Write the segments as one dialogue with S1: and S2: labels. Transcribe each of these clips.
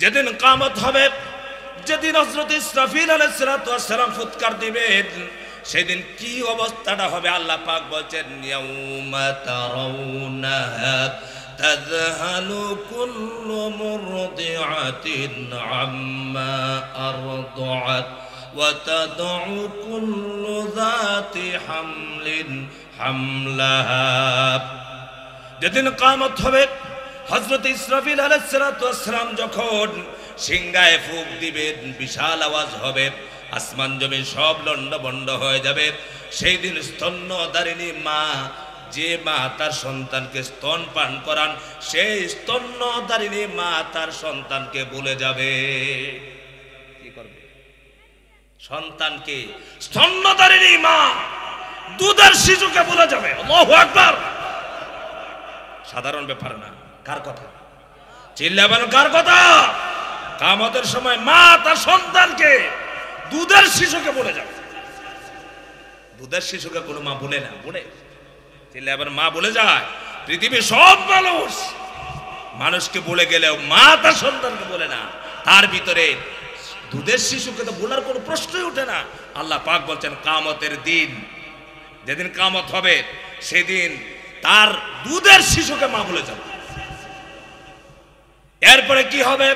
S1: যেদিন কিয়ামত হবে, যেদিন হযরত ইসরাফিল আলাইহিস সালাতু ওয়াস সালাম ফুৎকার দিবেন, সেদিন কি অবস্থাটা হবে আল্লাহ পাক বলছেন, ইয়াউমা তারাউনাহা তাযহালু কুল্লু মুরদিআতিন আম্মা আরদাআত ওয়া তাদউ কুল্লু যাতি হামলিন হামলাহা। যেদিন কিয়ামত হবে, হযরত ইসরাফিল আলাইহিস সালাতু ওয়াস সালাম যখন সিংহায় ফুঁক দিবেন, বিশাল আওয়াজ হবে, আসমান জমিন সব লণ্ডভণ্ড হয়ে যাবে। সেই দিন স্তন্যধারিণী মা, যে মা তার সন্তানকে স্তন পান করান, সেই স্তন্যধারিণী মা তার সন্তানকে ভুলে যাবে। কি করবে? সন্তানকে, স্তন্যধারিণী মা দুধের শিশুকে ভুলে যাবে। আল্লাহু আকবার! সাধারণ ব্যাপার না। কার কথা? চিল্লাবেন কার কথা? কিয়ামতের সময় মা তার সন্তানকে, দুধের শিশুকে ভুলে যাবে। দুধের শিশুকে কোনো মা ভুলে না, ভুলে চিল্লাবেন মা ভুলে যায়। পৃথিবীর সব মানুষকে ভুলে গেলেও মা তার সন্তানকে বলে না। তার ভিতরে দুধের শিশুকে তো ভোলার কোনো প্রশ্নই ওঠে না। আল্লাহ পাক বলছেন, কিয়ামতের দিন, যেদিন কিয়ামত হবে, সেদিন তার দুধের শিশুকে মা ভুলে যাবে। এরপরে কি হবে?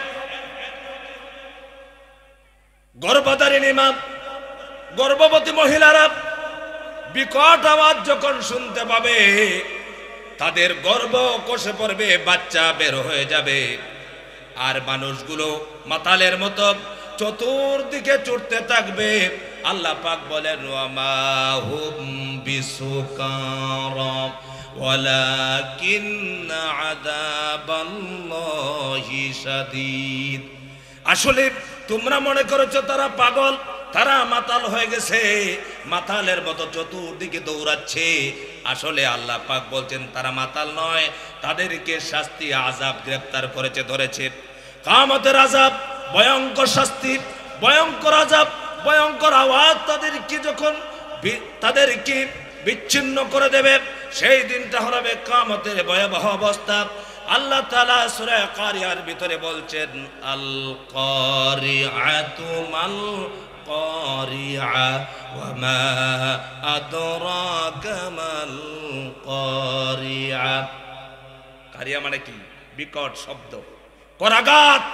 S1: গর্ভধারিণী মা, গর্ভবতী মহিলারা বিকট আওয়াজ যখন শুনতে পাবে, তাদের গর্ভ কষে পড়বে, বাচ্চা বের হয়ে যাবে। আর মানুষগুলো মাতালের মতো চতুর্দিকে ছুটতে থাকবে। আল্লাহ পাক বলেন, ওয়ামা হুম বিসুকারা ওয়ালাকিন্না আযাবাল্লাহি শাদীদ। আসলে তোমরা মনে করেছো তারা পাগল, তারা মাতাল হয়ে গেছে, মাতালের মতো চতুর্দিকে দৌড়াচ্ছে। আসলে আল্লাহ পাক বলছেন তারা মাতাল নয়, তাদেরকে শাস্তি, আযাব গ্রেফতার করেছে, ধরেছে। কিয়ামতের আযাব, ভয়ঙ্কর শাস্তি, ভয়ঙ্কর আযাব, ভয়ঙ্কর আওয়াজ তাদেরকে যখন তাদেরকে বিচ্ছিন্ন করে দেবে, সেই দিনটা হবে কিয়ামতের ভয়াবহ অবস্থা। আল্লাহ তাআলা সূরা কারিয়ার ভিতরে বলছেন, আল কারিআতু মাল কারিআ ওয়া মা আদরাকা মাল কারিআ। কারিয়া মানে কি? বিকট শব্দ, করাঘাত,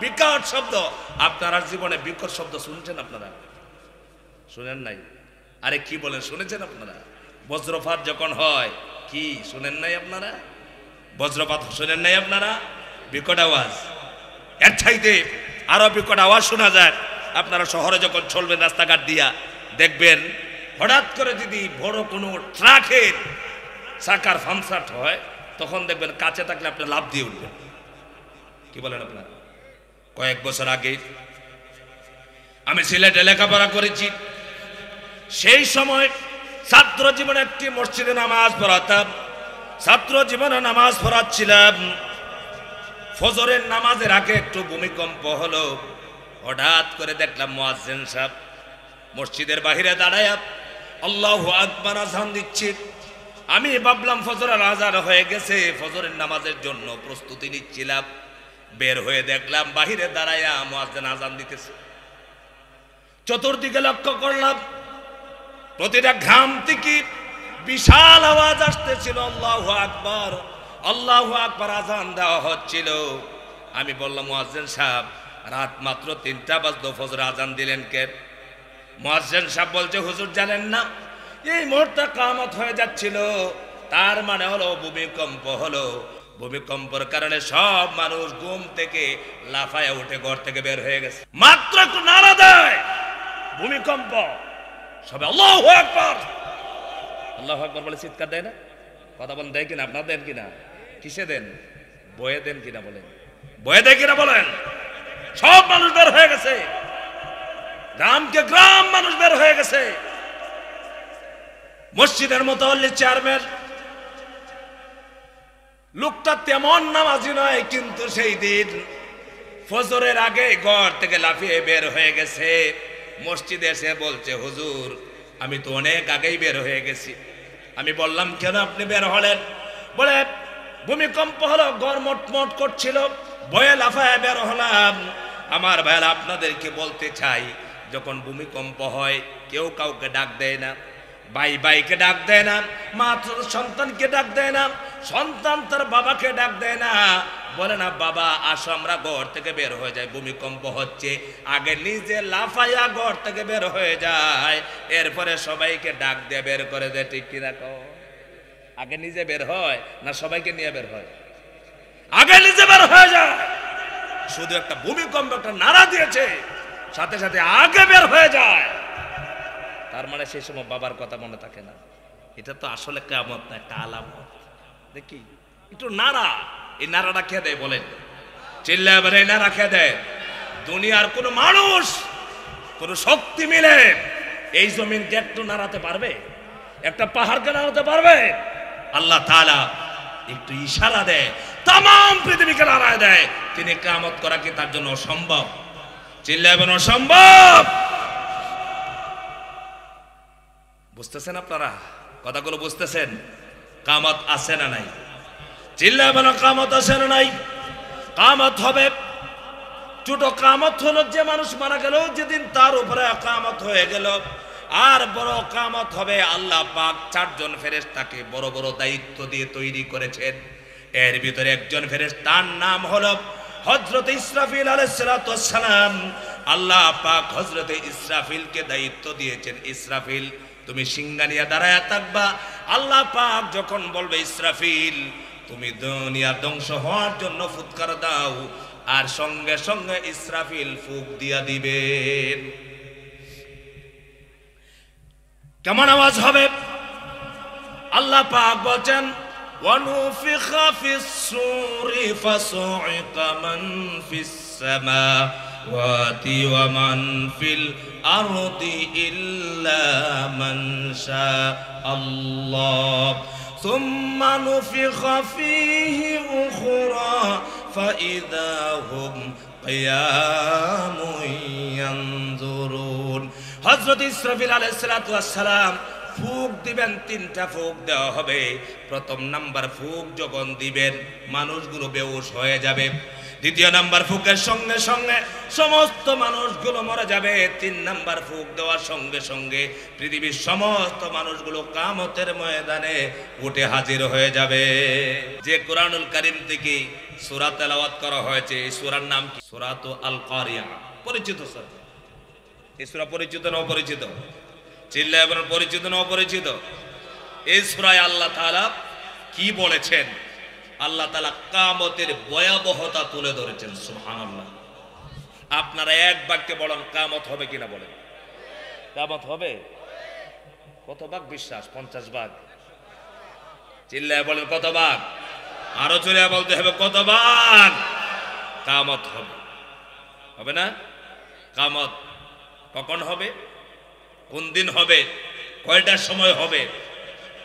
S1: বিকট শব্দ। আপনারা জীবনে বিকট শব্দ শুনছেন? আপনারা শুনেন নাই? আরে কি বলেন, শুনেছেন আপনারা? বজ্রপাত যখন হয়, কি শুনেন নাই আপনারা? বজ্রপাত শুনেন নাই আপনারা? বিকট আওয়াজ। এর চাইতে আরো বিকট আওয়াজ শোনা যায়। আপনারা শহরে যখন চলবেন রাস্তাঘাট দিয়া, দেখবেন হঠাৎ করে যদি বড় কোনো ট্রাকের চাকার পাংচার হয়, তখন দেখবেন কাছে থাকলে আপনি লাফ দিয়ে উঠবেন। কি বলেন আপনারা? কয়েক বছর আগে আমি সিলেটে লেখাপড়া করেছি। সেই সময় ছাত্র জীবনে একটি মসজিদে নামাজ পড়াতাম। ছাত্র জীবনে নামাজ পড়াচ্ছিলাম। ফজরের নামাজের আগে একটু ভূমিকম্প হলো। হঠাৎ করে দেখলাম মুয়াজ্জিন সাহেব মসজিদের বাহিরে দাঁড়ায় আল্লাহু আকবার আযান দিচ্ছে। আমি ভাবলাম ফজরের আযান হয়ে গেছে, ফজরের নামাজের জন্য প্রস্তুতি নিচ্ছিলাম। বের হয়ে দেখলাম বাহিরে দাঁড়ায়া মুয়াজ্জিন আযান দিতেছে। চতুর্দিকে লক্ষ্য করলাম, প্রতিটা ঘাম থেকে বিশাল আওয়াজ আসতেছিল, আল্লাহু আকবার, আল্লাহু আকবার আযান দেওয়া হচ্ছিল। আমি বললাম, মুয়াজ্জিন সাহেব, রাত মাত্র 3টা বাজলো, ফজর আযান দিলেন কে? মুয়াজ্জিন সাহেব বলছে, হুজুর জানেন না, এই মুহূর্তে কিয়ামত হয়ে যাচ্ছিল, তার মানে হলো ভূমিকম্প হলো। ভূমিকম্পের কারণে সব মানুষ ঘুম থেকে লাফায়া উঠে ঘর থেকে বের হয়ে গেছে। মাত্র একটু নাড়া দেয়, ভূমিকম্প, সবাই আল্লাহু আকবার, আল্লাহু আকবার বলে চিৎকার দেয় না? কথা বলেন, দেয় কিনা? আপনারা দেন কিনা? কিসে দেন? বয়ে দেন কিনা বলেন? বয়ে দেয় কিনা বলেন? সব মানুষ বের হয়ে গেছে, গ্রামকে গ্রাম মানুষ বের হয়ে গেছে। মসজিদের মুতাওয়াল্লি চেয়ারম্যান লোকটা তেমন নামাজি নয়, কিন্তু সেই দিন ফজরের আগে ঘর থেকে লাফিয়ে বের হয়ে গেছে। মসজিদে এসে বলছে, হুজুর আমি তো অনেক আগেই বের হয়ে গেছি। আমি বললাম, কেন আপনি বের হলেন? বলে, ভূমিকম্প হলো, ঘর মটমট করছিল, ভয়ে লাফায় বের হলাম। আমার ভাইরা, আপনাদেরকে বলতে চাই, যখন ভূমিকম্প হয় কেউ কাউকে ডাক দেয় না, ভাই ভাইকে ডাক দেয় না, মা সন্তানকে ডাক দেয় না, সন্তান তার বাবাকে ডাক দেয় না, বলে না বাবা আসো আমরা ঘর থেকে বের হয়ে যাই, ভূমিকম্প হচ্ছে। আগে নিজে লাফাইয়া ঘর থেকে বের হয়ে যায়, এরপরে সবাইকে ডাক দিয়ে বের করে দেয়। ঠিক কিনা কও? আগে নিজে বের হয় না সবাইকে নিয়ে বের হয়? আগে নিজে বের হয়ে যায়। শুধু একটা ভূমিকম্প একটা নাড়া দিয়েছে, সাথে সাথে আগে বের হয়ে যায়। তার মানে সেই সময় বাবার কথা মনে থাকে না। এটা তো আসলে কিয়ামত না, একটা আলামত। দেখি একটু নাড়া, এই নাড়াটা খেয়ে দেয় বলেন, চিল্লায় এবারে এই নাড়া খেয়ে দেয়। দুনিয়ার কোন মানুষ কোন শক্তি মিলে এই জমিনকে একটু নাড়াতে পারবে? একটা পাহাড়কে নাড়াতে পারবে? আল্লাহ তাআলা একটু ইশারা দেয়, তাম পৃথিবীকে নাড়ায় দেয়। তিনি কিয়ামত করা কি তার জন্য অসম্ভব? চিল্লায় বলেন অসম্ভব। বুঝতেছেন আপনারা? কথাগুলো বুঝতেছেন? কিয়ামত আছে না নাই? চিল্লায় বলেন কিয়ামত আছে না নাই? কিয়ামত হবে। ছোট কিয়ামত হলো যে মানুষ মারা গেল যেদিন তার উপরে কিয়ামত হয়ে গেল। আর বড় কিয়ামত হবে, আল্লাহ পাক চারজন ফেরেশতাকে বড় বড় দায়িত্ব দিয়ে তৈরি করেছেন। এর ভিতরে একজন ফেরেশতার নাম হলো হযরত ইসরাফিল আলাইহিস সালাতু ওয়াস সালাম। আল্লাহ পাক হযরত ইসরাফিলকে দায়িত্ব দিয়েছেন, ইসরাফিল তুমি সিংহা নিয়ে দাঁড়ায়া থাকবা। আল্লাহ পাক যখন বলবে ইসরাফিল তুমি দুনিয়া ধ্বংস হওয়ার জন্য ফুৎকার দাও, আর সঙ্গে সঙ্গে ইসরাফিল ফুঁক দিয়া দিবেন। কেমন আওয়াজ হবে? আল্লাহ পাক বলেন ওয়ানুফিখা ফিস সূরি ফাসউকা মান ফিস সামাওয়াতি ওয়া মান ফিল আরদি ইল্লা মান শাআল্লাহ সুম্মা নুফিখা ফীহি উখরা ফাইযা হুম কিয়ামুন ইয়ানজুরুন। হযরত ইসরাফিল আলাইহিস সালাতু ওয়াস সালাম ফুঁক দিবেন, তিনটা ফুঁক দেওয়া হবে। প্রথম নাম্বার ফুঁক যখন দিবেন মানুষগুলো বেহুশ হয়ে যাবে। দ্বিতীয় নাম্বার ফুঁকের সঙ্গে সঙ্গে সমস্ত মানুষগুলো মরে যাবে। তিন নাম্বার ফুঁক দেওয়ার সঙ্গে সঙ্গে পৃথিবীর সমস্ত মানুষগুলো কিয়ামতের ময়দানে উঠে হাজির হয়ে যাবে। যে কোরআনুল কারীম থেকে সূরা তেলাওয়াত করা হয়েছে, এই সূরার নাম কি? সূরাতুল আল কারিয়া। পরিচিত স্যার? এই সূরা পরিচিত না অপরিচিত? চিল্লায় বলেন পরিচিত না অপরিচিত? এই সূরায় আল্লাহ তাআলা কি বলেছেন? আল্লাহ তাআলা কিয়ামতের ভয়াবহতা তুলে ধরেছেন। সুবহানাল্লাহ। আপনারা এক বাক্যে বলেন কিয়ামত হবে কিনা বলেন? কিয়ামত হবে? কত ভাগ বিশ্বাস? 50 ভাগ। চিল্লায় বলেন কত ভাগ? আরো জোরে বলতে হবে কত ভাগ? কিয়ামত হবে। হবে না? কিয়ামত কখন হবে? কোন দিন হবে? কয়টার সময় হবে?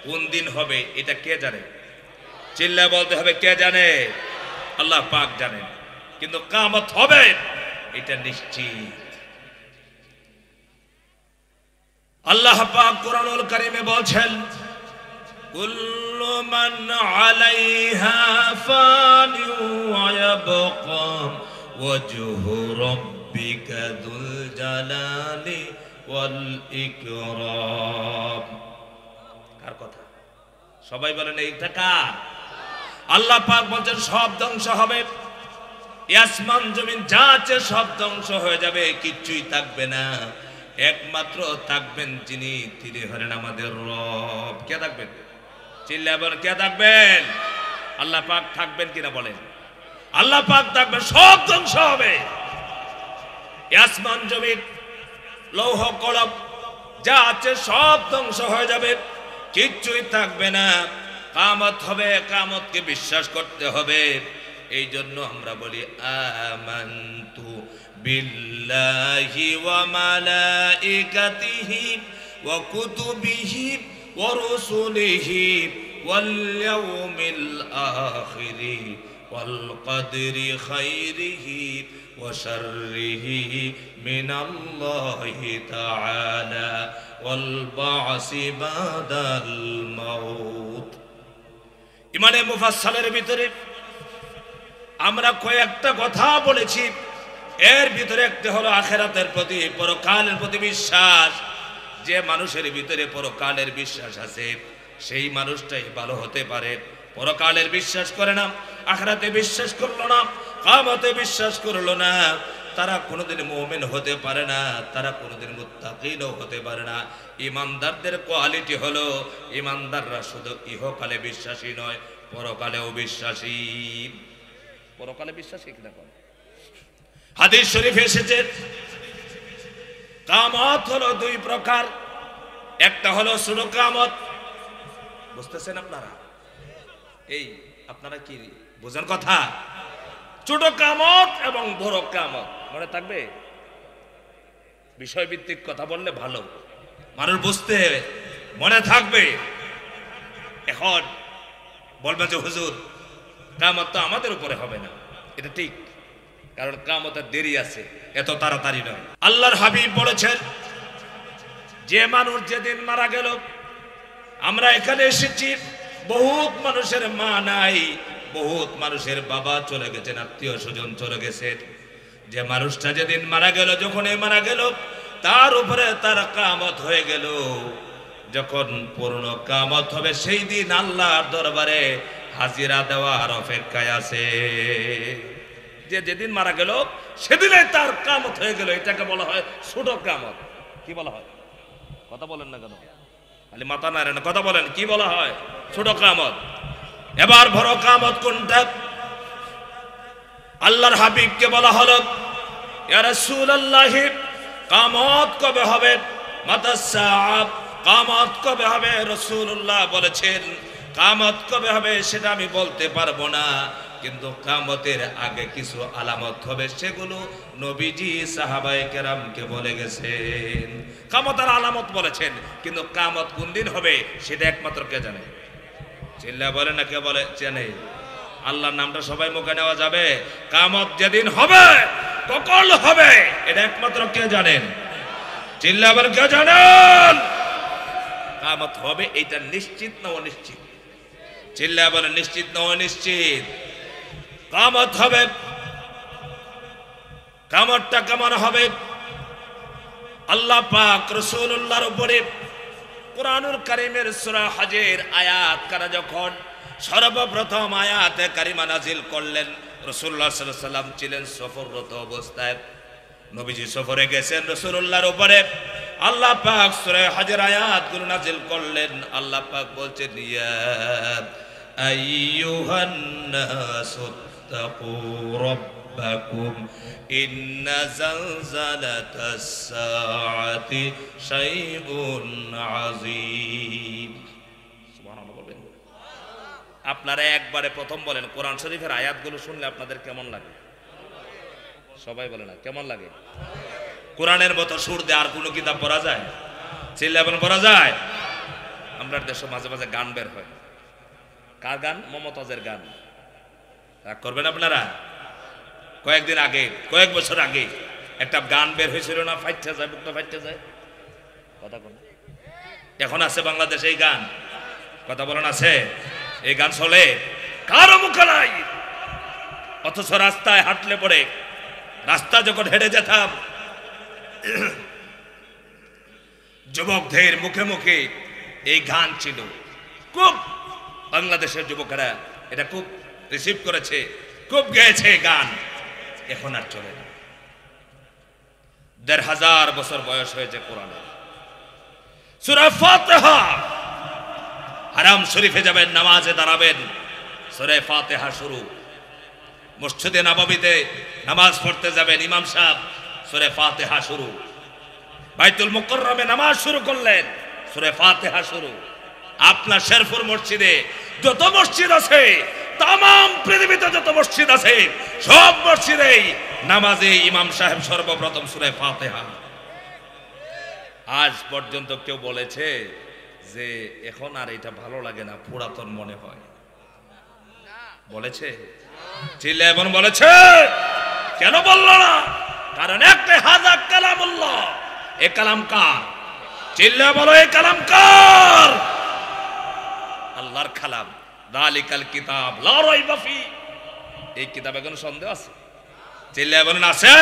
S1: কোন দিন হবে এটা কে জানে? চিল্লায় বলতে হবে কে জানে? আল্লাহ পাক জানেন। কিন্তু কিয়ামত হবে এটা নিশ্চিত। আল্লাহ পাক কোরআনুল কারীমে বলছেন কুল্লু মান আলাইহা ফানি ওয়া ইয়াবকা ওয়াজহু রাব্বিকা যুল জালালি ওয়াল ইকরাম। কার কথা? সবাই বলেন এইটা কার? আল্লাহ পাক বলেন সব ধ্বংস হবে, আসমান জমিন যা আছে সব ধ্বংস হয়ে যাবে, কিচ্ছুই থাকবে না। একমাত্র থাকবেন যিনি, তিনি হলেন আমাদের রব। কে থাকবেন? চিল্লায় বলেন কে থাকবেন? আল্লাহ পাক থাকবেন কিনা বলেন? আল্লাহ পাক থাকবেন, সব ধ্বংস হবে। আসমান জমিন লৌহ কলম যা আছে সব ধ্বংস হয়ে যাবে, কিচ্ছুই থাকবে না। কিয়ামত হবে, কিয়ামতকে বিশ্বাস করতে হবে। এই জন্য আমরা বলি আমানতু বিল্লাহি ওয়া মালাইকাতিহি ওয়া কুতুবিহি ওয়া রুসুলিহি ওয়াল ইয়াউমিল আখিরি ওয়াল কদরি খাইরিহি ওয়া শাররিহি মিনাল্লাহি তাআলা ওয়াল বা'সি বাদাল মাউত। ইমানে মুফাসসালের ভিতরে আমরা কয়েকটা কথা বলেছি, এর ভিতরে একটা হলো আখিরাতের প্রতি, পরকালের প্রতি বিশ্বাস। যে মানুষের ভিতরে পরকালের বিশ্বাস আছে সেই মানুষটাই ভালো হতে পারে। পরকালের বিশ্বাস করে না, আখিরাতে বিশ্বাস করলো না, কিয়ামতে বিশ্বাস করলো না, তারা কোনোদিন মুমিন হতে পারে না, তারা কোনোদিন মুত্তাকিনও হতে পারে না। ইমানদারদের কোয়ালিটি হলো ইমানদাররা শুধু ইহকালে বিশ্বাসী নয়, পরকালেও বিশ্বাসী। পরকালে বিশ্বাসী কিনা কোন হাদিস শরীফে এসেছে কিয়ামত হলো দুই প্রকার। একটা হলো ছোট কিয়ামত, বুঝতেছেন আপনারা? এই আপনারা কি বুঝেন কথা? ছোট কিয়ামত এবং বড় কিয়ামত মনে থাকবে। বিষয়ভিত্তিক কথা বললে ভালো, মানুষ বুঝতে মনে থাকবে। এখন বলবে যে হুজুর কিয়ামত তো আমাদের উপরে হবে না, এটা ঠিক, কারণ কিয়ামতের দেরি আছে, এত তাড়াতাড়ি নয়। আল্লাহর হাবিব বলেছেন যে মানুষ যেদিন মারা গেল, আমরা এখানে এসেছি, বহুত মানুষের মা নাই, বহুত মানুষের বাবা চলে গেছেন, আত্মীয় স্বজন চলে গেছেন। যে মানুষটা যেদিন মারা গেল, যখনই মারা গেল তার উপরে তার কিয়ামত হয়ে গেল। যখন পূর্ণ কিয়ামত হবে সেই দিন আল্লাহর দরবারে হাজিরা দেওয়ার অপেক্ষায় আছে। যে যেদিন মারা গেল সেদিনে তার কিয়ামত হয়ে গেল, এটাকে বলা হয় ছোট কিয়ামত। কি বলা হয়? কথা বলেন না কেন? খালি মাথা নাড়েন, কথা বলেন, কি বলা হয়? ছোট কিয়ামত। এবার বড় কিয়ামত কোনটা? আল্লাহর হাবিবকে বলা হলো ইয়া রাসূলুল্লাহ, কিয়ামত কবে হবে? মাতাস সাআব, কিয়ামত কবে হবে? রাসূলুল্লাহ বলেছেন কিয়ামত কবে হবে সেটা আমি বলতে পারবো না, কিন্তু কিয়ামতের আগে কিছু আলামত হবে, সেগুলো নবীজি সাহাবায়ে কেরামকে বলে গেছেন। কিয়ামতের আলামত বলেছেন, কিন্তু কিয়ামত কোন দিন হবে সেটা একমাত্র কে জানে? চিল্লা বলে না কে বলে জানে? আল্লাহর নামটা সবাই মুখে নেওয়া যাবে? কিয়ামত যেদিন হবে, কখন হবে, এটা একমাত্র কে জানেন? চিল্লা বলে কে জানেন? কিয়ামত হবে এটা নিশ্চিত না অনিশ্চিত? চিল্লা বলে নিশ্চিত না অনিশ্চিত? কিয়ামত হবে। কিয়ামতটা কেমন হবে? আল্লাহ পাক রাসূলুল্লাহর উপরে কুরআনুল কারীমের সূরা হজের আয়াত কারা যখন সর্বপ্রথম আয়াতে কারিমা নাজিল করলেন, রাসূলুল্লাহ সাল্লাল্লাহু আলাইহি ওয়াসাল্লাম ছিলেন সফররত অবস্থায়। নবীজি সফরে গেছেন, রাসূলুল্লাহর উপরে আল্লাহ পাক সূরা হজের আয়াতগুলো নাজিল করলেন। আল্লাহ পাক বলছেন ইয়া আইয়ুহান নাসু তাকু রাব্বাকুম ইন্না যালযালাতাস সাআতি শাইউন আযীম। সুবহানাল্লাহ বলেন। আপনারা একবারে প্রথম বলেন কোরআন শরীফের আয়াতগুলো শুনলে আপনাদের কেমন লাগে? সবাই বলে না কেমন লাগে? কোরআনের মতো সুর দিয়ে আর কোনো কিতাব পড়া যায়? চিল্লাবেন পড়া যায়? আমরা দেশে মাঝে মাঝে গান বের হয়। কার গান? মমতাজের গান। রাগ করবেন আপনারা? কয়েকদিন আগে, কয়েক বছর আগে একটা গান বের হয়েছিল না, ফাইটটা যায়, বুকটা ফাইটটা যায়, কথা বলেন। এখন আছে বাংলাদেশে এই গান? কথা বলেন আছে? এই গান চলে? কারো মুখে নাই। অথচ রাস্তায় হাঁটলে পড়ে, রাস্তা যখন হেঁটে যেতাম, যুবকদের মুখে মুখে এই গান ছিল। খুব বাংলাদেশের যুবকেরা এটা খুব রিসিভ করেছে, খুব গেয়েছে গান। এখন আর চলে না। ১৫০০ বছর বয়স হয়েছে কোরআনে। সূরা ফাতিহা, হারাম শরীফে যাবেন, নামাজে দাঁড়াবেন, সূরা ফাতিহা শুরু। মসজিদে নববীতে নামাজ পড়তে যাবেন, ইমাম সাহেব সূরা ফাতিহা শুরু। বাইতুল মুকাররমে নামাজ শুরু করলেন, সূরা ফাতিহা শুরু। আপনার শেরপুর মসজিদে যত মসজিদ আছে, তামাম পৃথিবীতে যত মসজিদ আছে, সব মসজিদেই নামাজে ইমাম সাহেব সর্বপ্রথম সূরা ফাতিহা। আজ পর্যন্ত কেউ বলেছে যে এখন আর এটা ভালো লাগে না, পুরাতন মনে হয়? বলেছে? চিল্লা এবং বলেছে? কেন বলল না? কারণ একটা হাযা কালামুল্লাহ। এ কালাম কার? চিল্লা বলো, এ কালাম কার? আল্লাহর কালাম। যালিকাল কিতাব লা রাইবা ফি। এই কিতাবে কোনো সন্দেহ আছে? চিল্লায় বলেন আছে।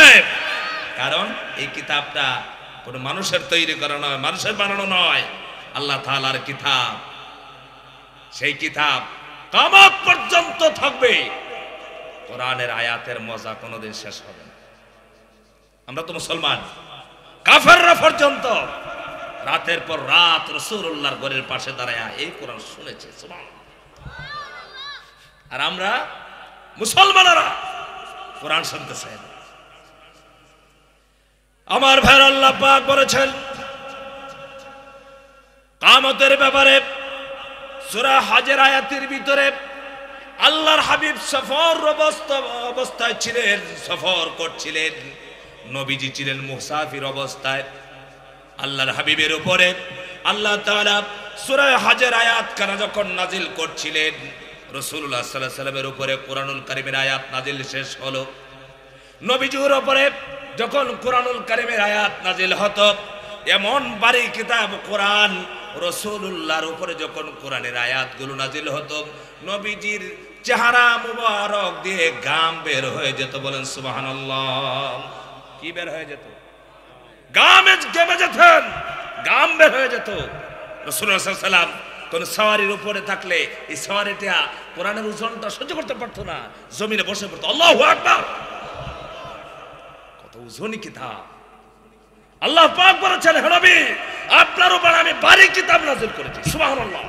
S1: কারণ এই কিতাবটা কোনো মানুষের তৈরি করা নয়, মানুষের বানানো নয়, আল্লাহ তাআলার কিতাব। সেই কিতাব কিয়ামত পর্যন্ত থাকবে। কোরআনের আয়াতের মজা কোনোদিন শেষ হবে না। আমরা তো মুসলমান, কাফেররা পর্যন্ত রাতের পর রাত রাসূলুল্লাহর ঘরের পাশে দাঁড়ায় এই কোরআন শুনেছে, সুবহানাল্লাহ। আর আমরা মুসলমানেরা কোরআন শুনতে চাই না। আমার ভাই, আল্লাহ পাক বলেছেন কিয়ামতের ব্যাপারে সূরা হজের আয়াতের ভিতরে, আল্লাহর হাবিব সফর অবস্থায় ছিলেন, সফর করছিলেন, নবীজি ছিলেন মুসাফির অবস্থায়। আল্লাহর হাবিবের উপরে আল্লাহ তাআলা সূরা হজের আয়াত কানা যখন নাজিল করছিলেন, রাসূলুল্লাহ সাল্লাল্লাহু আলাইহি ওয়াসাল্লামের উপরে কোরআনুল কারীমের আয়াত নাজিল শেষ হলো। নবীজির উপরে যখন কোরআনুল কারীমের আয়াত নাজিল হতো, এমন ভারী কিতাব কোরআন, রাসূলুল্লাহর উপরে যখন কোরআনের আয়াতগুলো নাজিল হতো, নবীজির চেহারা মুবারক দিয়ে ঘাম বের হয়ে যেত। বলেন সুবহানাল্লাহ। কি বের হয়ে যেত? ঘামে ঘেমে যেতেন, ঘাম বের হয়ে যেত। রাসূলুল্লাহ সাল্লাল্লাহু আলাইহি ওয়াসাল্লাম কোন সওয়ারির উপরে থাকলে এই সওয়ারিটা কোরআনের ওজনটা সহ্য করতে পারতো না, জমিনে বসে পড়তো। আল্লাহু আকবার। কত ওজনই কিতাব। আল্লাহ পাক বলেছেন, হে নবী, আপনার উপর আমি ভারী কিতাব নাযিল করেছি। সুবহানাল্লাহ।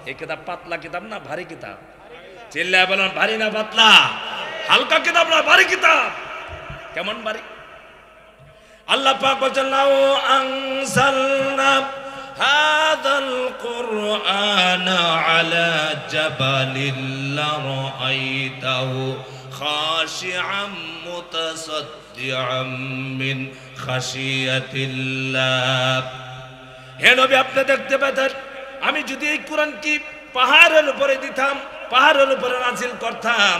S1: এই কিতাব পাতলা কিতাব না ভারী কিতাব? চিল্লায় বলেন, ভারী না পাতলা? হালকা কিতাব না ভারী কিতাব? কেমন ভারী? আল্লাহ পাক বলেছেন, লাউ আনজালনা হাযাল কুরআনা আলা জাবালিন লারাআইতাহু খাশিআম মুতাসাদ্দিআম মিন খাশিয়াতিল্লাহ। হে নবী, আপনি দেখতে পেতেন আমি যদি এই কোরআন কি পাহাড়ের উপরে দিতাম, পাহাড়ের উপরে নাজিল করতাম,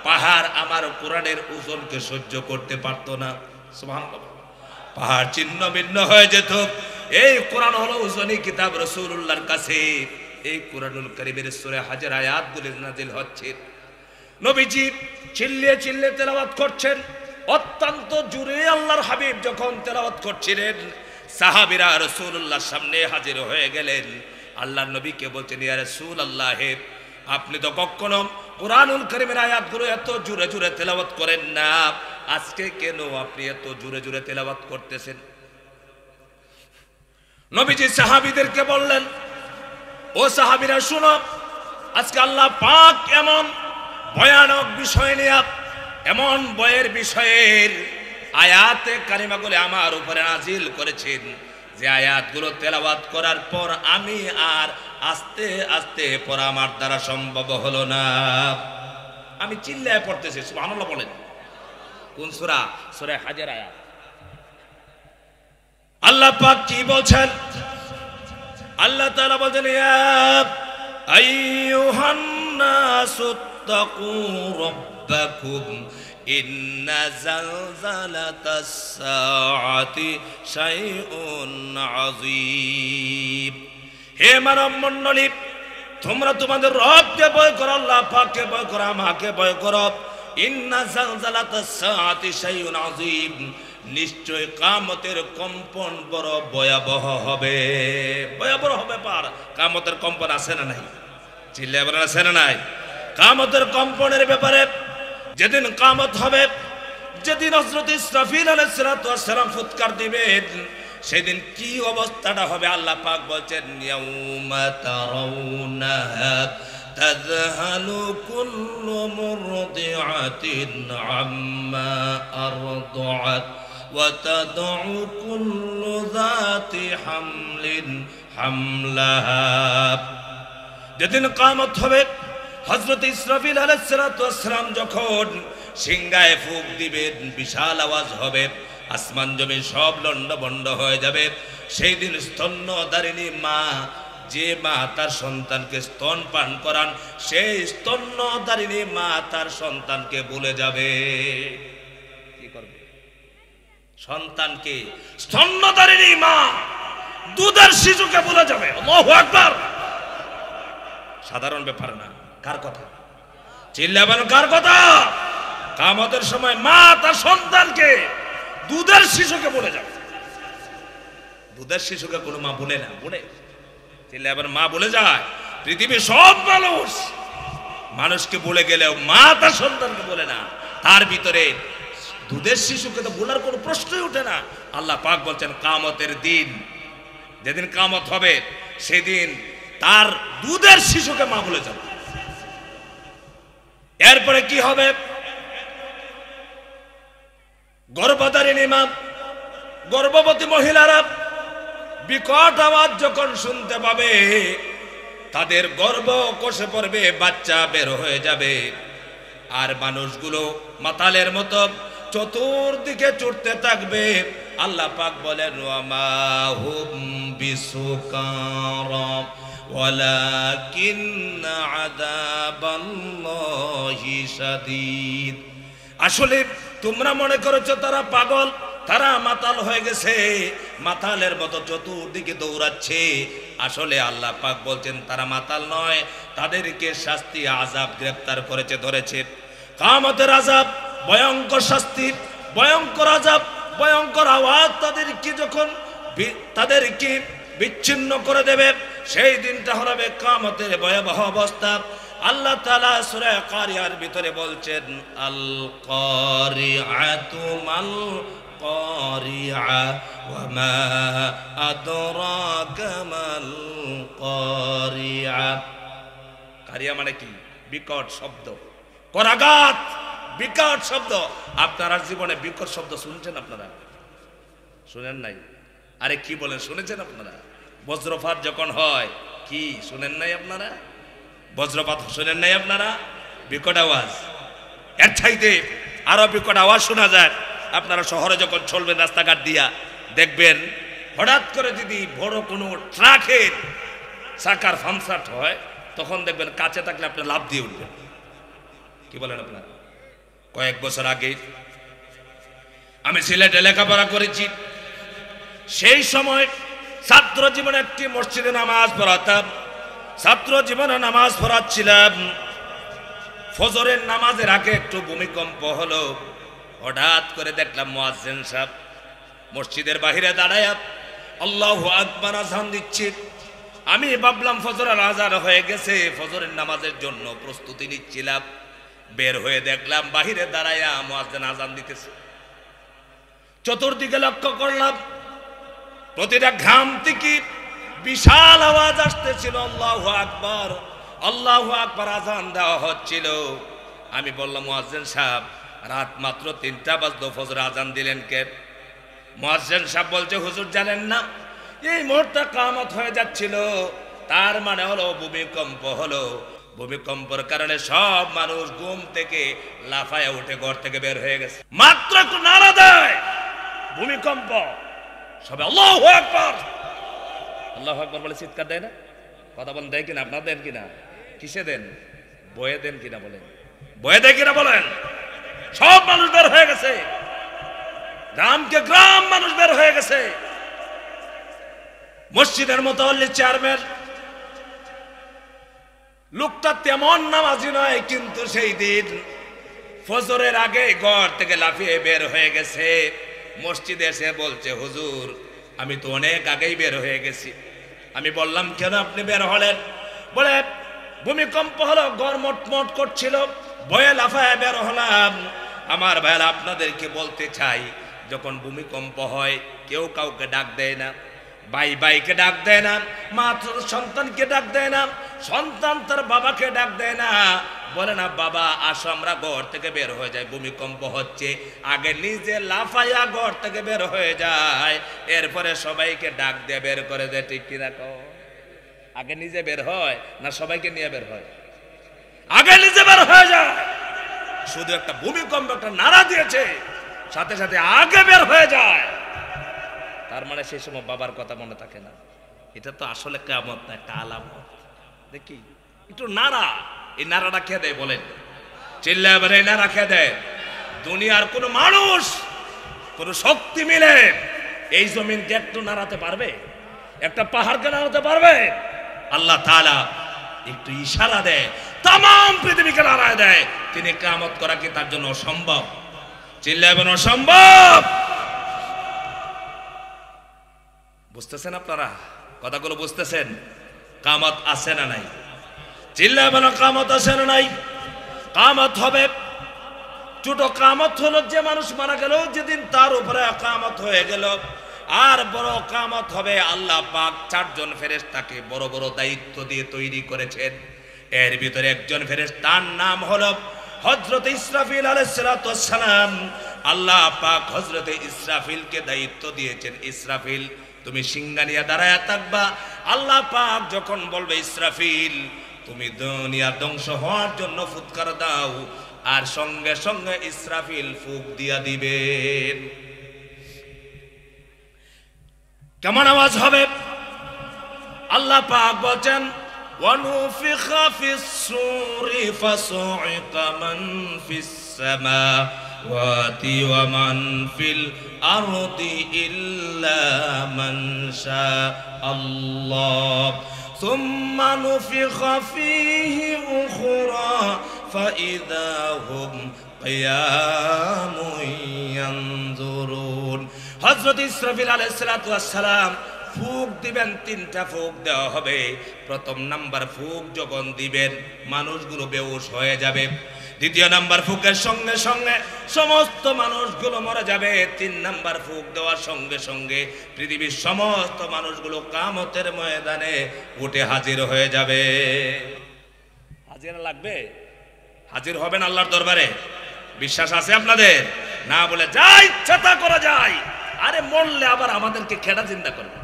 S1: পাহাড় আমার কোরআনের ওজনকে সহ্য করতে পারতো না। সুবহানাল্লাহ। পাহাড় ছিন্ন ভিন্ন হয়ে যেত। এই কোরআন হলো ওজনী কিতাব রাসূলুল্লাহর কাছে। এই কোরআনুল কারীমের সূরা হজের আয়াতগুলো নাজিল হচ্ছে, নবীজি চিল্লিয়ে চিল্লিয়ে তেলাওয়াত করছেন। অত্যন্ত জোরে আল্লাহর হাবিব যখন তেলাওয়াত করছিলেন, সাহাবীরা রাসূলুল্লাহর সামনে হাজির হয়ে গেলেন। আল্লাহর নবীকে বলছেন, ইয়া রাসূলুল্লাহ, আপনি তো কখনো কোরআনুল কারীমের আয়াতগুলো এত জোরে জোরে তেলাওয়াত করেন না, আজকে কেন আপনি এত জোরে জোরে তেলাওয়াত করতেছেন? নবীজি সাহাবীদেরকে বললেন, ও সাহাবীরা শুনো, আজকে আল্লাহ পাক এমন ভয়ানক বিষয় নিয়ে, এমন ভয়ের বিষয়ের আয়াতে কারিমাগুলো আমার উপরে নাজিল করেছেন, যে আয়াতগুলো তেলাওয়াত করার পর আমি আর আস্তে আস্তে পড়া আমার দ্বারা সম্ভব হলো না। আমি চিল্লায় পড়তেছি। সুবহানাল্লাহ বলেন। কোন সূরা? সূরা হজের আয়াত। আল্লাহ পাক কি বলছেন? আল্লাহ তাআলা বলেন, ইয়া আইয়ুহান নাসু তাকু রাব্বাকুম ইন্না জালজালাতাস সাআতি শাইউন আযীম। হে মানব মণ্ডলী, তোমরা তোমাদের রবকে ভয় করো, আল্লাহ পাককে ভয় করো, আমাকে ভয় করো। ইন্না জালজালাতাস সাআতি শাইউন আযীম, নিশ্চয় কিয়ামতের কম্পন বড় ভয়াবহ হবে। ভয়াবহ হবে। পার কিয়ামতের কম্পন আছে না নাই? চিল্লায় বলেন, আছে না নাই? কিয়ামতের কম্পনের ব্যাপারে, যেদিন কিয়ামত হবে, যেদিন হযরত ইসরাফিল আলাইহিস সালাতু ওয়াস সালাম ফুৎকার দিবেন, সেদিন কি অবস্থাটা হবে আল্লাহ পাক বলেন, ইয়াউমা তারাউনাহা তাযহালু কুল্লু মুরদিআতিন আম্মা আরদাআত ওয়া তাদউ কুল্লু যাতি হামলিন হামলাহা। যেদিন কিয়ামত হবে, হযরত ইসরাফিল আলাইহিস সালাতু ওয়াস সালাম যখন সিংহায় ফুঁক দিবেন, বিশাল আওয়াজ হবে, আসমান জমিন সব লণ্ডভণ্ড হয়ে যাবে। সেই দিন স্তন্যধারিণী মা, যে মা তার সন্তানকে স্তন পান করান, সেই স্তন্যধারিণী মা তার সন্তানকে ভুলে যাবে। কি করবে? সন্তানকে, স্তন্যধারিণী মা দুধের শিশুকে ভুলে যাবে। আল্লাহু আকবার। সাধারণ ব্যাপার না। কার কথা? চিল্লাবেন কার কথা? কিয়ামতের সময় মা তার সন্তানকে দুধের শিশুকে বলে যাবে। দুধের শিশুকে কোনো মা বলে না, বলে চিল্লাবেন মা বলে যায়। পৃথিবীর সব মানুষকে বলে গেলেও মা তার সন্তানকে বলে না। তার ভিতরে দুধের শিশুকে তো বলার কোনো প্রশ্নই ওঠে না। আল্লাহ পাক বলছেন কিয়ামতের দিন, যেদিন কিয়ামত হবে সেদিন তার দুধের শিশুকে মা বলে যাবে। এরপরে কি হবে? গর্ভধারিণী মা, গর্ভবতী মহিলারা বিকট আওয়াজ যখন শুনতে পাবে, তাদের গর্ভ কষে পড়বে, বাচ্চা বের হয়ে যাবে। আর মানুষগুলো মাতালের মতো চতুর্দিকে ছুটতে থাকবে। আল্লাহ পাক বলেন ওয়ামা হুম বিসুকারা ওয়ালাকিন্না আযাবাল্লাহি শাদীদ। আসলে তোমরা মনে করেছো তারা পাগল, তারা মাতাল হয়ে গেছে, মাতালের মতো চতুর্দিকে দৌড়াচ্ছে। আসলে আল্লাহ পাক বলছেন তারা মাতাল নয়, তাদেরকে শাস্তি আযাব গ্রেফতার করেছে, ধরেছে। কিয়ামতের আযাব ভয়ঙ্কর শাস্তি, ভয়ঙ্কর আযাব, ভয়ঙ্কর আওয়াজ তাদেরকে যখন তাদেরকে বিচ্ছিন্ন করে দেবে, সেই দিনটা হবে কিয়ামতের ভয়াবহ অবস্থা। আল্লাহ তাআলা সূরা কারিয়ার ভিতরে বলছেন আল কারিআতু মাল কারিআ ওয়া মা আদরাকা মাল কারিআ। কারিয়া মানে কি? বিকট শব্দ, করাঘাত, বিকট শব্দ। আপনারা জীবনে বিকট শব্দ শুনছেন? আপনারা শুনেন নাই? আরে কি বলেন, শুনেছেন আপনারা? বজ্রপাত যখন হয় কি শুনেন নাই আপনারা? বজ্রপাত শুনেন নাই আপনারা? বিকট আওয়াজ। এর চাইতে আরো বিকট আওয়াজ শোনা যায়। আপনারা শহরে যখন চলবেন রাস্তাঘাট দিয়া, দেখবেন হঠাৎ করে যদি বড় কোনো ট্রাকের চাকার পাংচার হয়, তখন দেখবেন কাছে থাকলে আপনি লাফ দিয়ে উঠবেন। কি বলেন আপনারা? কয়েক বছর আগে আমি সিলেটে লেখাপড়া করেছি। সেই সময় ছাত্র জীবনে একটি মসজিদে নামাজ পড়াতাম। ছাত্র জীবনে নামাজ পড়াচ্ছিলাম। ফজরের নামাজের আগে একটু ভূমিকম্প হলো। হঠাৎ করে দেখলাম মুয়াজ্জিন সাহেব মসজিদের বাহিরে দাঁড়ায় আল্লাহু আকবার আযান দিচ্ছে। আমি ভাবলাম ফজরের আযান হয়ে গেছে, ফজরের নামাজের জন্য প্রস্তুতি নিচ্ছিলাম। বের হয়ে দেখলাম বাহিরে দাঁড়ায়া মুয়াজ্জিন আযান দিতেছে। চতুর্দিকে লক্ষ্য করলাম, প্রতিটা ঘাম থেকে বিশাল আওয়াজ আসতেছিল আল্লাহু আকবার, আল্লাহু আকবার আযান দেওয়া হচ্ছিল। আমি বললাম মুয়াজ্জিন সাহেব, রাত মাত্র 3টা বাজলো, ফজর আযান দিলেন কে? মুয়াজ্জিন সাহেব বলছে হুজুর জানেন না, এই মুহূর্তে কিয়ামত হয়ে যাচ্ছিল। তার মানে হলো ভূমিকম্প হলো। ভূমিকম্পের কারণে সব মানুষ ঘুম থেকে লাফায়া উঠে ঘর থেকে বের হয়ে গেছে। মাত্র একটু নাড়া দেয় ভূমিকম্প, সবাই আল্লাহু আকবার, আল্লাহু আকবার বলে চিৎকার দেয় না? কথা বলেন, দেয় কিনা? আপনারা দেন কিনা? কিসে দেন? বয়ে দেন কিনা বলেন? বয়ে দেয় কিনা বলেন? সব মানুষ বের হয়ে গেছে, গ্রামকে গ্রাম মানুষ বের হয়ে গেছে। মসজিদের মুতাওয়াল্লি চেয়ারম্যান লোকটা তেমন নামাজি নয়, কিন্তু সেই দিন ফজরের আগে ঘর থেকে লাফিয়ে বের হয়ে গেছে। মসজিদে এসে বলছে হুজুর আমি তো অনেক আগেই বের হয়ে গেছি। আমি বললাম কেন আপনি বের হলেন? বলে ভূমিকম্প হলো, ঘর মটমট করছিল, ভয়ে লাফায় বের হলাম। আমার ভাইরা আপনাদেরকে বলতে চাই, যখন ভূমিকম্প হয় কেউ কাউকে ডাক দেয় না, ভাই ভাইকে ডাক দেয় না, মা সন্তানকে ডাক দেয় না, সন্তান তার বাবাকে ডাক দেয় না, বলে না বাবা আসো আমরা ঘর থেকে বের হয়ে যাই, ভূমিকম্প হচ্ছে। আগে নিজে লাফাইয়া ঘর থেকে বের হয়ে যায়, এরপরে সবাইকে ডাক দিয়ে বের করে দেয়। ঠিক কিনা কও? আগে নিজে বের হয় না সবাইকে নিয়ে বের হয়? আগে নিজে বের হয়ে যায়। শুধু একটা ভূমিকম্প একটা নাড়া দিয়েছে, সাথে সাথে আগে বের হয়ে যায়। তার মানে সেই সময় বাবার কথা মনে থাকে না। এটা তো আসলে কিয়ামত না, একটা আলামত। দেখি একটু নাড়া, এই নাড়াটা খেয়ে দেয় বলেন? চিল্লায় এবারে এই নাড়া খেয়ে দেয়। দুনিয়ার কোন মানুষ কোন শক্তি মিলে এই জমিনকে একটু নাড়াতে পারবে? একটা পাহাড়কে নাড়াতে পারবে? আল্লাহ তাআলা একটু ইশারা দেয়, तमाम পৃথিবীকে লড়াই দেয়, তিনি কিয়ামত করা কি তার জন্য অসম্ভব? চিল্লাবেন অসম্ভব। বুঝতেছেন আপনারা কথাগুলো? বুঝতেছেন? কিয়ামত আছে না নাই? চিল্লাবেন কিয়ামত আছে না নাই? কিয়ামত হবে। ছোট কিয়ামত হলো যে মানুষ মারা গেল যেদিন তার উপরে কিয়ামত হয়ে গেল। আর বড় কিয়ামত হবে আল্লাহ পাক চারজন ফেরেশতাকে বড় বড় দায়িত্ব দিয়ে তৈরি করেছেন। এর ভিতরে একজন ফেরেশতার নাম হলো হযরত ইসরাফিল আলাইহিস সালাতু ওয়াস সালাম। আল্লাহ পাক হযরত ইসরাফিলকে দায়িত্ব দিয়েছেন, ইসরাফিল তুমি সিংহা নিয়ে দাঁড়ায়া থাকবা। আল্লাহ পাক যখন বলবে ইসরাফিল তুমি দুনিয়া ধ্বংস হওয়ার জন্য ফুৎকার দাও, আর সঙ্গে সঙ্গে ইসরাফিল ফুঁক দিয়া দিবেন। কেমন আওয়াজ হবে? আল্লাহ পাক বলেন ওয়ানুফিখা ফিস সূরি ফাসউকা মান ফিস সামাওয়াতি ওয়া মান ফিল আরদি ইল্লা মান শাআল্লাহ সুম্মা নুফিখা ফীহি উখরা ফাইযা হুম কিয়ামুন ইয়ানজুরুন। হযরত ইসরাফিল আলাইহিস সালাতু ওয়াস সালাম ফুঁক দিবেন, তিনটা ফুঁক দেওয়া হবে। প্রথম নাম্বার ফুঁক যখন দিবেন মানুষগুলো বেহুশ হয়ে যাবে। দ্বিতীয় নাম্বার ফুঁকের সঙ্গে সঙ্গে সমস্ত মানুষগুলো মরে যাবে। তিন নাম্বার ফুঁক দেওয়ার সঙ্গে সঙ্গে পৃথিবীর সমস্ত মানুষগুলো কিয়ামতের ময়দানে উঠে হাজির হয়ে যাবে। হাজিরা লাগবে? হাজির হবেন আল্লাহর দরবারে? বিশ্বাস আছে আপনাদের? না বলে যা ইচ্ছা তা করা যায়। আরে মরলে আবার আমাদেরকে খেড়া জিন্দা করবে।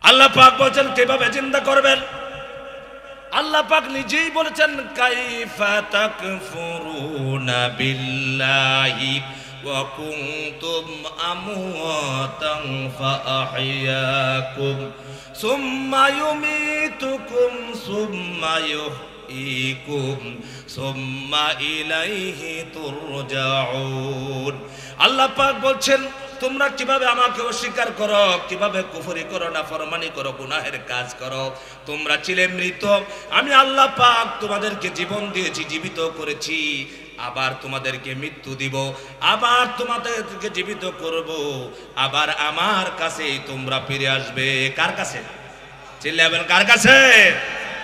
S1: আল্লাহ পাক বলেছেন কিভাবে জিন্দা করবেন? আল্লাহ পাক নিজেই বলেছেন কাইফা তাকফুরুনা বিল্লাহি ওয়া কুনতুম আমওয়াতান ফাআহইয়াকুম সুম্মা ইউমীতুকুম সুম্মা ইউহয়িকুম সুম্মা ইলাইহি তুরজাউন। আল্লাহ পাক বলছেন তোমরা কিভাবে আমাকে অস্বীকার করো, কিভাবে কুফরি করো, নাফরমানি করো, গুনাহের কাজ করো। তোমরা ছিলে মৃত, আমি আল্লাহ পাক তোমাদেরকে জীবন দিয়েছি, জীবিত করেছি, আবার তোমাদেরকে মৃত্যু দিব, আবার তোমাদেরকে জীবিত করব, আবার আমার কাছেই তোমরা ফিরে আসবে। কার কাছে? চিল্লাবেন কার কাছে?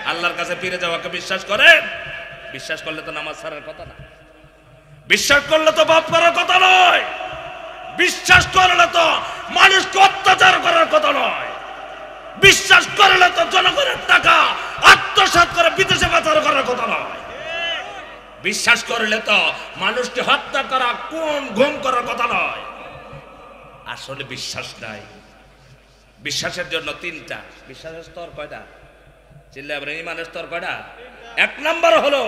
S1: আল্লাহর কাছে ফিরে যাওয়াকে বিশ্বাস করেন? বিশ্বাস করলে তো নামাজ ছাড়ার কথা না, বিশ্বাস করলে তো বাপ করার কথা নয়, বিশ্বাস করলে তো মানুষকে অত্যাচার করার কথা নয়, বিশ্বাস করলে তো জনগণের টাকা আত্মসাৎ করে বিদেশে পাচার করার কথা নয়, বিশ্বাস করলে তো মানুষকে হত্যা করা, কোন গুম করার কথা নয়। আসলে বিশ্বাস নাই। বিশ্বাসের জন্য তিনটা। বিশ্বাসের স্তর কয়টা? চিল্লাবেন ঈমানের স্তর কয়টা? এক নাম্বার হলো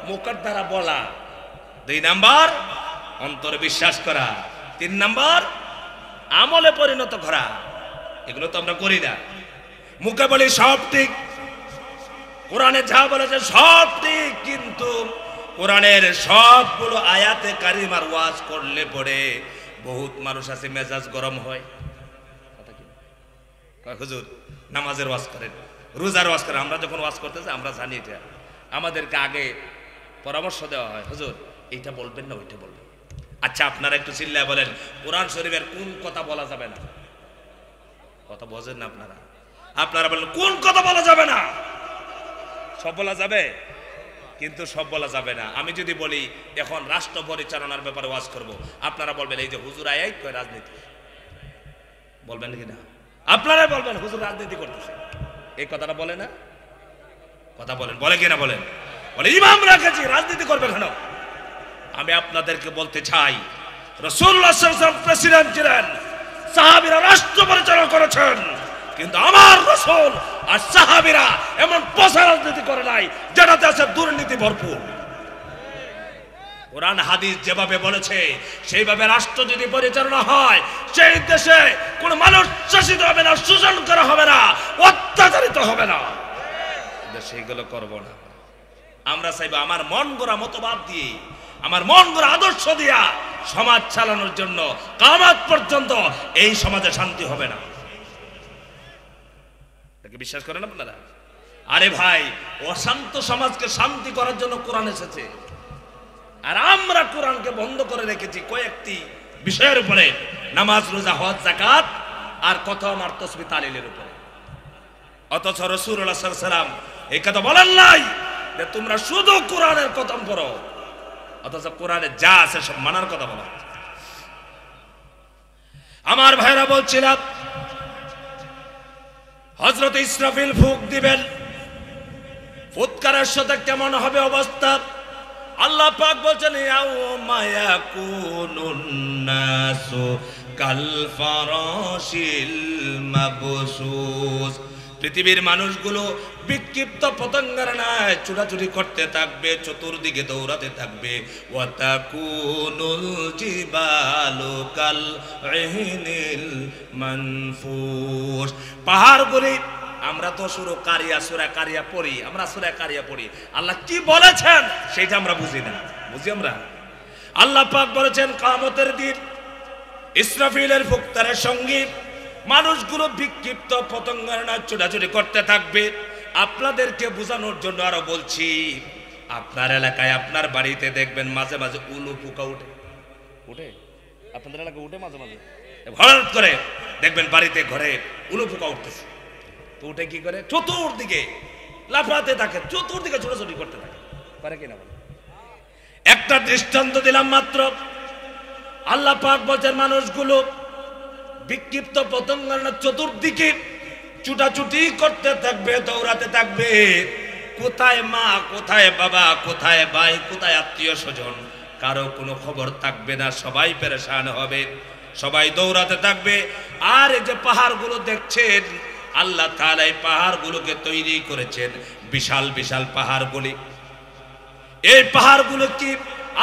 S1: মুখের দ্বারা বলা, দুই নাম্বার অন্তরে বিশ্বাস করা, তিন নাম্বার আমলে পরিণত করা। এগুলো তো আমরা করি না। মুখে বলি সব ঠিক, কোরআনে যা বলেছে সব ঠিক, কিন্তু কোরআনের সবগুলো আয়াতে কারিমার ওয়াজ করলে পরে বহুত মানুষ আছে মেজাজ গরম হয়। কথা কি হুজুর নামাজের ওয়াজ করেন, রোজার ওয়াজ করেন। আমরা যখন ওয়াজ করতেছি আমরা জানি এটা, আমাদেরকে আগে পরামর্শ দেওয়া হয় হুজুর এইটা বলবেন না ওইটা বলবেন। আচ্ছা আপনারা একটু চিল্লায় বলেন কোরআন শরীফের কোন কথা বলা যাবে না? কথা বোঝেন না আপনারা? আপনারা বলেন কোন কথা বলা যাবে না? সব বলা যাবে, কিন্তু সব বলা যাবে না। আমি যদি বলি এখন রাষ্ট্র পরিচালনার ব্যাপারে ওয়াজ করব, আপনারা বলবেন এই যে হুজুর আয়াই কয় রাজনীতি, বলবেন কি না? আপনারাই বলবেন হুজুর রাজনীতি করতেছে, এই কথাটা বলে না? কথা বলেন, বলে কিনা বলেন? বলে ইমাম রেখেছি রাজনীতি করবে কেন? আমি আপনাদেরকে বলতে চাই রাসূলুল্লাহ সাল্লাল্লাহু আলাইহি ওয়াসাল্লাম প্রেসিডেন্ট ছিলেন, সাহাবীরা রাষ্ট্র পরিচালনা করেছেন, কিন্তু আমার রাসূল আর সাহাবীরা এমন পচা রাজনীতি করে নাই যেটাতে আছে দুর্নীতি ভরপুর। কোরআন হাদিস যেভাবে বলেছে সেইভাবে রাষ্ট্র যদি পরিচালনা হয়, সেই দেশে কোনো মানুষ শাসিত হবে না, শোষণ করা হবে না, অত্যাচারিত হবে না। সেইগুলো করব না। আমরা চাইব আমার মন গড়া মতবাদ দিয়ে, আমার মন গড়া আদর্শ দিয়া সমাজ চালানোর জন্য কিয়ামত পর্যন্ত এই সমাজে শান্তি হবে না। এটাকে বিশ্বাস করেন আপনারা? আরে ভাই, অশান্ত সমাজকে শান্তি করার জন্য কোরআন এসেছে, আর আমরা কোরআনকে বন্ধ করে রেখেছি কয়েকটি বিষয়ের উপরে, নামাজ, রোজা, হজ, যাকাত আর কত আমার তাসবিহ তাহলিলের উপরে। অথচ রাসূলুল্লাহ সাল্লাল্লাহু আলাইহি ওয়াসাল্লাম এই কথা বলেন নাই যে তোমরা শুধু কোরআনের খতম করো, অথচ কোরআনে যা আছে সব মানার কথা বলা। আমার ভাইরা, বলছিলাম হযরত ইসরাফিল ফুঁক দিবেন, ফুৎকারের সাথে কেমন হবে অবস্থা? আল্লাহ পাক বলছেন ইয়াউমা ইয়াকুনুন নাসু কাল ফারাশিল মাবসুস। পৃথিবীর মানুষগুলো বিক্ষিপ্ত পতঙ্গের ন্যায় ছুটাছুটি করতে থাকবে, চতুর্দিকে দৌড়াতে থাকবে। ওয়া তাকুনুল জিবালু কাল ইহনিল মানফুস। পাহাড়গুলি, আমরা তো সূরা কারিয়া পড়ি, আমরা সূরা কারিয়া পড়ি, আল্লাহ কি বলেছেন সেটা আমরা বুঝি না, বুঝি আমরা। আল্লাহ পাক বলেছেন কিয়ামতের দিন ইসরাফিলের ফুৎকারের সঙ্গে মানুষগুলো বিক্ষিপ্ত পতঙ্গের ন্যায় ছোটাছুটি করতে থাকবে। আপনাদেরকে বোঝানোর জন্য আরো বলছি, আপনার এলাকায়, আপনার বাড়িতে দেখবেন মাঝে মাঝে উলু পোকা উঠে, আপনাদের এলাকায় উঠে মাঝে মাঝে, হঠাৎ করে দেখবেন বাড়িতে ঘরে উলু পোকা উঠতেছে। তো উঠে কি করে? চতুর্দিকে লাফাতে থাকে, চতুর্দিকে ছোটাছুটি করতে থাকে, পারে কিনা বলে? একটা দৃষ্টান্ত দিলাম মাত্র। আল্লাহ পাক বলেন মানুষগুলো বিক্ষিপ্ত পতঙ্গের চতুর্দিকে ছুটাছুটি করতে থাকবে, দৌড়াতে থাকবে। কোথায় মা, কোথায় বাবা, কোথায় ভাই, কোথায় আত্মীয় স্বজন, কারো কোনো খবর থাকবে না, সবাই পেরেশান হবে, সবাই দৌড়াতে থাকবে। আর এই যে পাহাড়গুলো দেখছেন, আল্লাহ তাআলা এই পাহাড়গুলোকে তৈরি করেছেন, বিশাল বিশাল পাহাড়গুলি। এই পাহাড়গুলো কি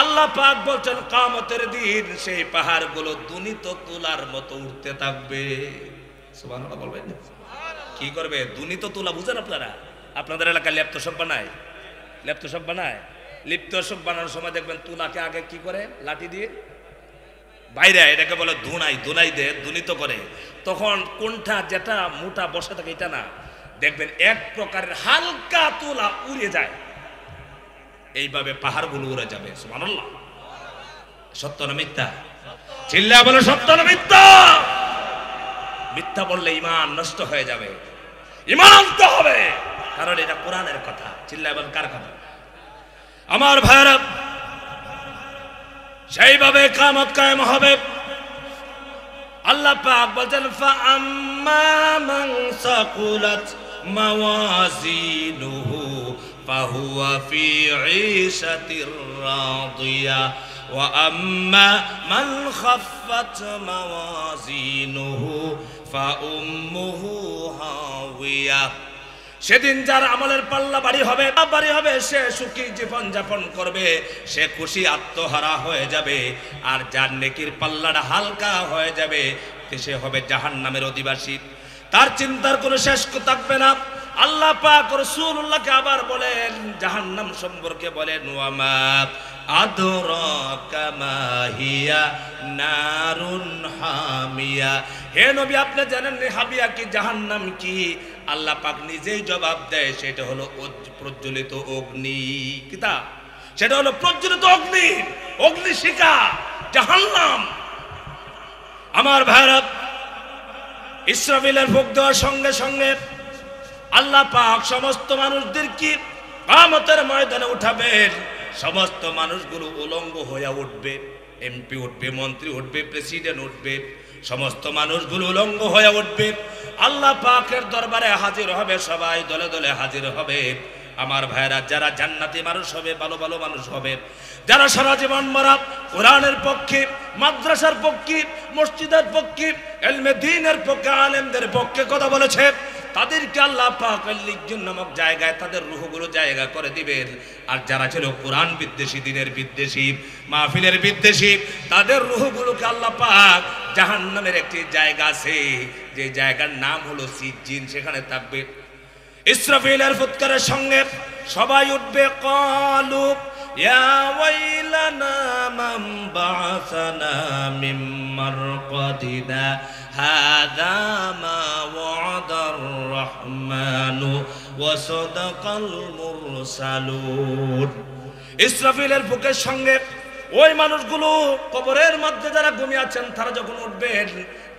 S1: আল্লাহ পাক বলছেন কিয়ামতের দিন সেই পাহাড়গুলো দুনিত তুলার মতো উঠতে থাকবে। সুবহানাল্লাহ বলবেন? কি করবে? দুনিত তুলা বুঝেন আপনারা? আপনাদের এলাকায় লেপ্তশক বানায়, লেপ্তশক বানায়। লিপ্তশক বানানোর সময় দেখবেন তুলাকে আগে কি করে? লাঠি দিয়ে বাইরে, এটাকে বলে ধুনাই, ধুনাই দিয়ে দুনিত করে। তখন কোনটা যেটা মোটা বসে থাকে এটা না, দেখবেন এক প্রকারের হালকা তুলা উড়ে যায়, এইভাবে পাহাড়গুলো উড়ে যাবে। সুবহানাল্লাহ। সত্য না মিথ্যা? চিল্লায়া বলে সত্য না মিথ্যা? মিথ্যা বললে ঈমান নষ্ট হয়ে যাবে, ঈমান আনতে হবে, কারণ এটা কোরআনের কথা। চিল্লায়া বলেন কার কথা? আমার ভাইরা, সেইভাবে কিয়ামত কায়েম হবে। আল্লাহ পাক বলেন ফাআম্মা মান সাকুলাত মাওয়াজিনুহু ফাহুয়া ফি ঈশাতির রাদিয়া ওয়া আম্মা মান খাফফাত মাওয়াজিনুহু ফাউম্মুহু হাওিয়া। সেদিন যার আমলের পাল্লা ভারী হবে, সে সুখী জীবন যাপন করবে, সে খুশি আত্মহারা হয়ে যাবে। আর যার নেকির পাল্লাটা হালকা হয়ে যাবে, সে হবে জাহান্নামের অধিবাসী। তার চিন্তার কোনো শেষ থাকবে না। আল্লাহ পাক রাসূলুল্লাহকে আবার বলেন জাহান্নাম সম্পর্কে, বলেন ওয়ামা আদরাকা মা হিয়া নারুন হামিয়া। হে নবী, আপনি জানেন না হামিয়া কি, জাহান্নাম কি? আল্লাহ পাক নিজেই জবাব দেয়, সেটা হলো প্রজ্বলিত অগ্নি। কিতা? সেটা হলো প্রজ্বলিত অগ্নি, অগ্নিশিখা, জাহান্নাম। আমার ভাইরা, ইসরাফিলের ফুঁক দেওয়ার সঙ্গে সঙ্গে আল্লাহ পাক সমস্ত মানুষদেরকে কিয়ামতের ময়দানে উঠাবেন। সমস্ত মানুষগুলো উলঙ্গ হয়ে উঠবে, এমপি উঠবে, মন্ত্রী উঠবে, প্রেসিডেন্ট উঠবে, সমস্ত মানুষগুলো উলঙ্গ হয়ে উঠবে। আল্লাহ পাকের দরবারে হাজির হবে, সবাই দলে দলে হাজির হবে। আমার ভাইরা, যারা জান্নাতি মানুষ হবে, ভালো ভালো মানুষ হবে, যারা সারা জীবন মারা কোরআনের পক্ষে, মাদ্রাসার পক্ষে, মসজিদের পক্ষে, ইলমে দ্বীনের পক্ষে, আলেমদের পক্ষে কথা বলেছে, তাদেরকে আল্লাহ পাক লিজ্জুন নামক জায়গায় তাদের রূহগুলো জায়গা করে দিবেন। আর যারা ছিল কোরআন বিদ্বেষী, দ্বীনের বিদ্বেষী, মাহফিলের বিদ্বেষী, তাদের রূহগুলোকে আল্লাহ পাক জাহান্নামের একটি জায়গা আছে, যে জায়গার নাম হলো সিজ্জিন, সেখানে থাকবে। ইসরাফিলের ফুৎকারের সঙ্গে সবাই উঠবে। ক্বালু ইয়া ওয়াইলানা মান বা'সানা মিন মারকাদিনা হাযা মা ওয়া'দার রাহমানু ওয়া সাদাকাল মুরসালুন। ইসরাফিলের বুকের সঙ্গে ওই মানুষগুলো কবরের মধ্যে যারা ঘুমিয়ে আছেন তারা যখন উঠবেন,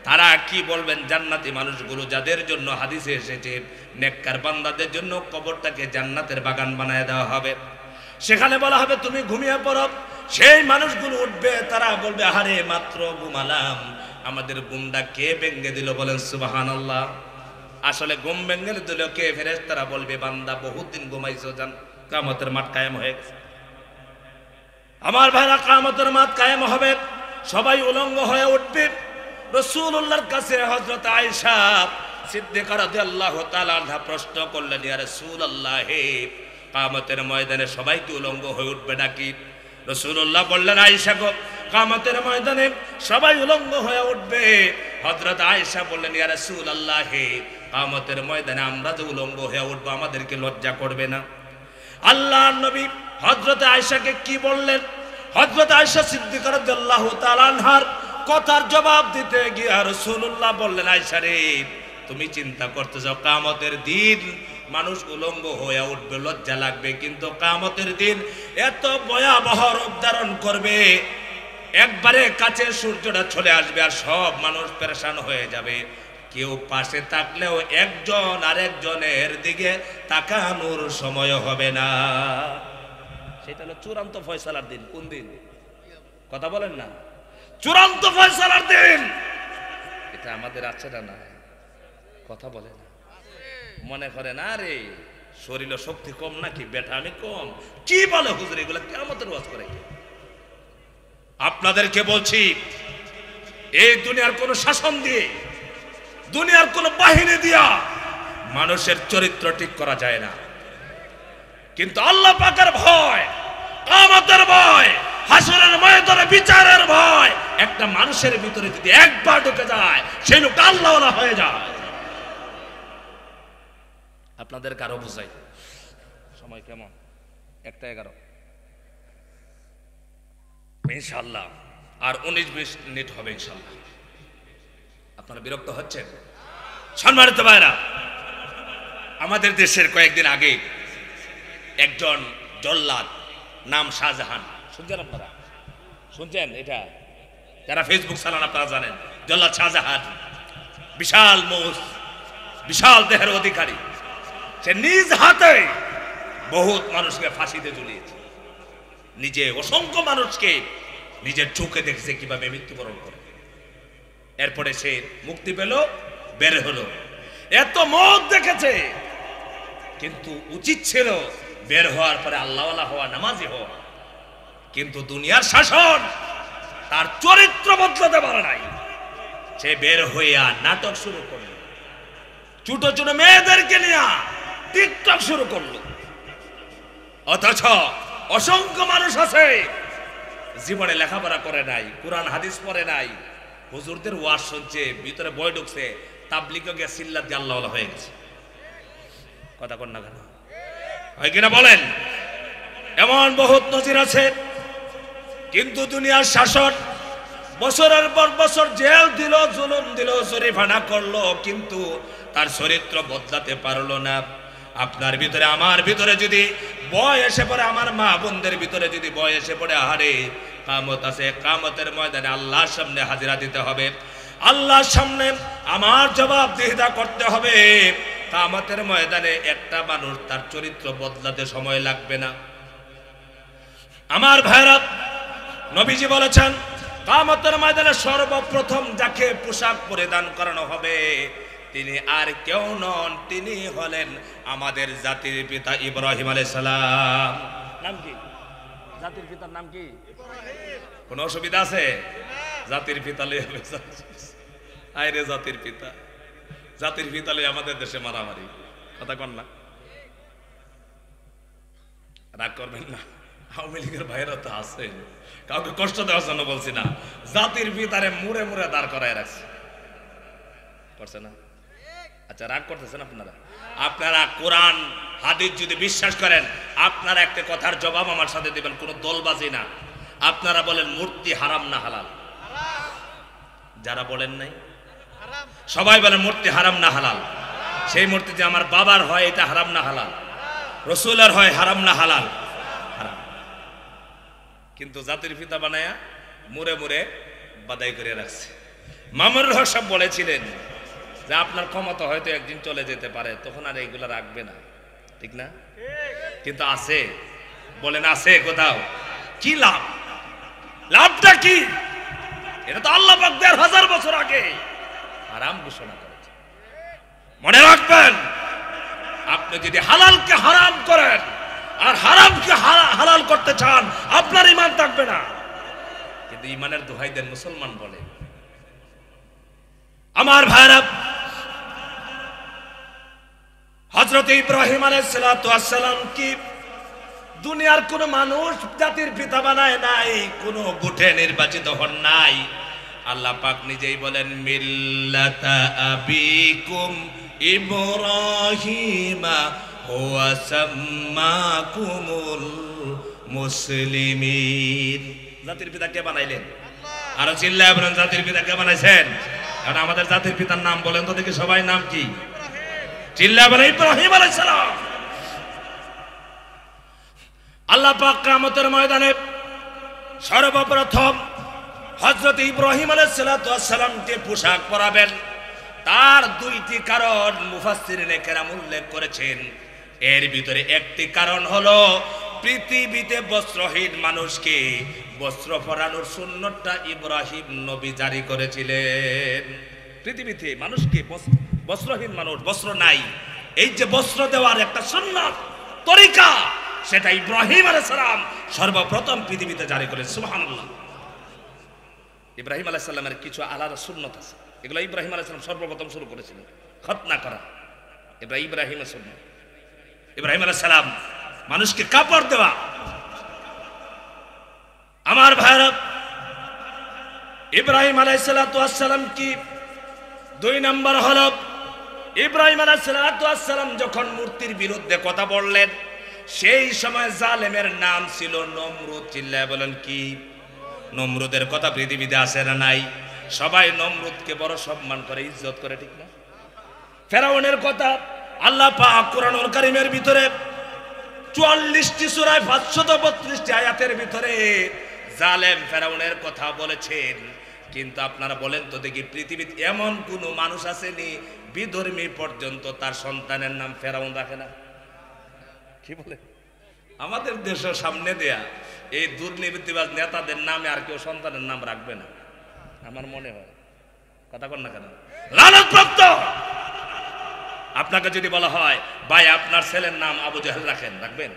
S1: তারা কি বলবেন? জান্নাতি মানুষগুলো যাদের জন্য হাদিসে এসেছে নেককার বান্দাদের জন্য কবরটাকে জান্নাতের বাগান বানায় দেওয়া হবে। সেখানে বলা হবে তুমি ঘুমিয়ে পড়ো। সেই মানুষগুলো উঠবে, তারা বলবে আরে মাত্র ঘুমালাম, আমাদের ঘুমটা কে ভেঙে দিল? বলেন সুবহানাল্লাহ। আসলে ঘুম ভেঙে দিল কে? ফেরেশতারা বলবে বান্দা বহুত দিন ঘুমাইছো, জান কিয়ামতের মাঠ কায়েম হয়ে গেছে। আমার ভাইরা, কিয়ামতের মাঠ কায়েম হবে, সবাই উলঙ্গ হয়ে উঠবে। রাসূলুল্লাহর কাছে হযরত আয়েশা সিদ্দিকা রাদিয়াল্লাহু তাআলা আনহা প্রশ্ন করলেন, ইয়া রাসূলুল্লাহ, কিয়ামতের ময়দানে সবাই কি উলঙ্গ হয়ে উঠবে নাকি? রাসূলুল্লাহ বললেন, আয়েশা গো, কিয়ামতের ময়দানে সবাই উলঙ্গ হয়ে উঠবে। হযরত আয়েশা বললেন, ইয়া রাসূলুল্লাহ, কিয়ামতের ময়দানে আমরা যে উলঙ্গ হয়ে উঠবো আমাদেরকে লজ্জা করবে না? আল্লাহর নবী হযরত আয়েশাকে কি বললেন? হযরত আয়েশা সিদ্দিকা রাদিয়াল্লাহু তাআলা আনহার কথার জবাব দিতে গিয়ে রাসূলুল্লাহ বললেন, আয়েশা রে, তুমি চিন্তা করতেছো কিয়ামতের দিন মানুষ উলঙ্গ হয়ে উঠবে, লজ্জা লাগবে, কিন্তু কিয়ামতের দিন এত ভয়াবহ রূপ ধারণ করবে, একবারে কাছে সূর্যটা চলে আসবে আর সব মানুষ পেরেশান হয়ে যাবে। কেউ পাশে থাকলেও একজন আরেকজনের দিকে তাকানোর সময় হবে না। সেটা হলো চূড়ান্ত ফয়সালার দিন। কোন দিন? কথা বলেন না। চূড়ান্ত ফয়সালার দিন। এটা আমাদের আছে না? না, কথা বলে না। মনে করে না রে শরীরে শক্তি কম নাকি, বেটা আমি কম, কি বলে হুজুর এগুলা কিয়ামতের ওয়াজ করে? আপনাদেরকে বলছি, এই দুনিয়ার কোন শাসন দিয়ে, দুনিয়ার কোন বাহিনী দিয়া মানুষের চরিত্র ঠিক করা যায় না, কিন্তু আল্লাহ পাকের ভয়, কিয়ামতের ভয়, হাসরের ময়দানে বিচারের ভয় একটা মানুষের ভিতরে যদি একবার ঢুকে যায়, সেই লোক আল্লাহওয়ালা হয়ে যায়। আপনাদের কারো বুঝাই সময় কেমন? 1:11 ইনশাআল্লাহ, আর 19-20 মিনিট হবে ইনশাআল্লাহ। আপনারা বিরক্ত হচ্ছেন? সম্মানিত ভাইরা, আমাদের দেশের কয়েকদিন আগে একজন জল্লাদ, নাম শাহজাহান, শুনছেন আপনারা? শুনছেন? এটা যারা ফেসবুক চালান আপনারা জানেন, জল্লাদ শাহজাহান বিশাল মোষ, বিশাল দেহের অধিকারী। সে নিজ হাতে বহুত মানুষকে ফাঁসিতে ঝুলিয়েছে, নিজে অসংখ্য মানুষকে নিজের চোখে দেখেছে কিভাবে মৃত্যুবরণ করে। এরপরে সে মুক্তি পেল, বের হলো। এত মত দেখেছে, কিন্তু উচিত ছিল বের হওয়ার পরে আল্লাহওয়ালা হওয়া, নামাজি হওয়া, কিন্তু দুনিয়ার শাসন তার চরিত্র বদলাতে পারে নাই। সে বের হইয়া নাটক শুরু করলো, ছোট ছোট মেয়েদেরকে নিয়ে টিকটক শুরু করলো। অথচ অসংখ্য মানুষ আছে জীবনে লেখাপড়া করে নাই, কোরআন হাদিস পড়ে নাই, হুজুরদের ওয়াজ শুনছে, ভিতরে বই ঢুকছে, তাবলিগে গিয়ে সিল্লাত দিয়ে আল্লাহওয়ালা হয়ে গেছে। কথা কন না কেন? হয় কিনা বলেন? এমন বহুত নজির আছে। কিন্তু দুনিয়ার শাসন বছরের পর বছর জেল দিল, জুলুম দিল, জরিমানা করলো, কিন্তু তার চরিত্র বদলাতে পারলো না। আপনার ভিতরে, আমার ভিতরে যদি ভয় এসে পড়ে, আমার মা বোনদের ভিতরে যদি ভয় এসে পড়ে, আহারে কিয়ামত আছে, কিয়ামতের ময়দানে আল্লাহর সামনে হাজিরা দিতে হবে, আল্লাহর সামনে আমার জবাবদিহিতা করতে হবে। কিয়ামতের ময়দানে একটা মানুষ তার চরিত্র বদলাতে সময় লাগবে না। আমার ভাইরা, নবীজি বলেছেন কিয়ামতের ময়দানে সর্বপ্রথম যাকে পোশাক পরিধান করানো হবে তিনি আর কেউ নন, তিনি হলেন আমাদের জাতির পিতা ইব্রাহিম আলাইহিস সালাম। নাম কি? জাতির পিতার নাম কি? কোন অসুবিধা আছে? জাতির পিতা লই হবে, আইরে জাতির পিতা, জাতির পিতা লই আমাদের দেশে মারামারি। কথা কন না, রাগ করবেন না। আওয়ামী লীগের ভাইরা তো আছে, কাউকে কষ্ট দেওয়ার জন্য বলছি না। জাতির পিতারে মুড়ে মুড়ে দাঁড় করায় রাখছে, করছে না? আচ্ছা, রাগ করতেছেন আপনারা? আপনারা কোরআন হাদিস যদি বিশ্বাস করেন, আপনারা একটা কথার জবাব আমার সাথে দিবেন, কোনো দলবাজি না। আপনারা বলেন মূর্তি হারাম না হালাল? যারা বলেন নাই সবাই বলেন মূর্তি হারাম না হালাল? সেই মূর্তি যে আমার বাবার হয় এটা হারাম না হালাল? রসুলের হয় হারাম না হালাল? হারাম। কিন্তু জাতির পিতা বানায়া মুড়ে মুড়ে বাদাই করে রাখছে। মামুনুল হক সাহেব বলেছিলেন যে আপনার ক্ষমতা হয়তো একদিন চলে যেতে পারে, তখন আর এইগুলা রাখবে না, ঠিক না? কিন্তু আছে, বলেন আছে কোথাও? কি লাভ? লাভটা কি? এটা তো আল্লাহ পাক ১,৫০০ বছর আগে হারাম ঘোষণা করেছে। মনে রাখবেন, আপনি যদি হালালকে হারাম করেন আর হারামকে হালাল করতে চান, আপনার ঈমান থাকবে না। কিন্তু ঈমানের দোহাই দেন মুসলমান বলে। আমার ভাইরা, হযরত ইব্রাহিম আলাইহিস সালাতু ওয়াস সালাম কি দুনিয়ার কোন মানুষ জাতির পিতা বানায় নাই, কোন গোটে নির্বাচিত হন নাই। আল্লাহ পাক নিজেই বলেন মিল্লাতা আবিকুম ইব্রাহিমা হুয়া সাম্মাকুমুল মুসলিমিন। জাতির পিতা কে বানাইলেন? আরো চিল্লায় বলেন, জাতির পিতা কে বানাইছেন? কারণ আমাদের জাতির পিতার নাম বলেন তো দেখি, সবাই নাম কি? চিল্লায় বলেন ইব্রাহিম আলাইহিস সালাম। আল্লাহ পাক কিয়ামতের ময়দানে সর্বপ্রথম হযরত ইব্রাহিম আলাইহিস সালাতু ওয়াস সালামকে পোশাক পরাবেন। তার দুইটি কারণ মুফাসসিরিনে কেরাম উল্লেখ করেছেন। এর ভিতরে একটি কারণ হলো পৃথিবীতে বস্ত্রহীন মানুষকে বস্ত্র পরানোর সুন্নতটা ইব্রাহিম নবী জারি করেছিলেন। পৃথিবীতে মানুষকে বস্ত্রহীন মানুষ, বস্ত্র নাই, এই যে বস্ত্র দেওয়ার একটা সুন্নাত তরিকা, সেটা ইব্রাহিম আলাইহিস সালাম সর্বপ্রথম পৃথিবীতে জারি করেন। সুবহানাল্লাহ। ইব্রাহিম আলাইহিস সালামের কিছু আলাদা সুন্নত আছে, এগুলো ইব্রাহিম আলাইহিস সালাম সর্বপ্রথম শুরু করেছিলেন। খতনা করা এটা ইব্রাহিমের সুন্নত। ইব্রাহিম আলাইহিস সালাম মানুষকে কাপড় দেওয়া। আমার ভাইরা, ইব্রাহিম আলাইহিস সালাতু ওয়াস সালাম কি দুই নাম্বার হলো, ইব্রাহিম আলাইহিস সালাতু ওয়াস সালাম যখন মূর্তির বিরুদ্ধে কথা বললেন, সেই সময় জালেমের নাম ছিল নমরুদ। চিল্লায় বলেন কি? নমরুদের কথা পৃথিবীতে আছে না নাই? সবাই নমরুদকে বড় সম্মান করে, ইজ্জত করে, ঠিক না? ফেরাউনের কথা আল্লাহ পাক কুরআনুল কারীমের ভিতরে ৪৪টি সূরায় ৫৩২টি আয়াতের ভিতরে জালেম ফেরাউনের কথা বলেছেন। কিন্তু আপনারা বলেন তো দেখি, পৃথিবীতে এমন কোন মানুষ আসেনি বিধর্মী পর্যন্ত তার সন্তানের নাম ফেরাউন রাখে না? কি বলে? আমাদের দেশের সামনে দেয়া এই দুর্নীতিবাজ নেতাদের নামে আর কেউ সন্তানের নাম রাখবে না, আমার মনে হয়। কথা কন না কেন? লানতপ্রাপ্ত। আপনাকে যদি বলা হয় ভাই আপনার ছেলের নাম আবু জাহেল রাখেন, রাখবেন?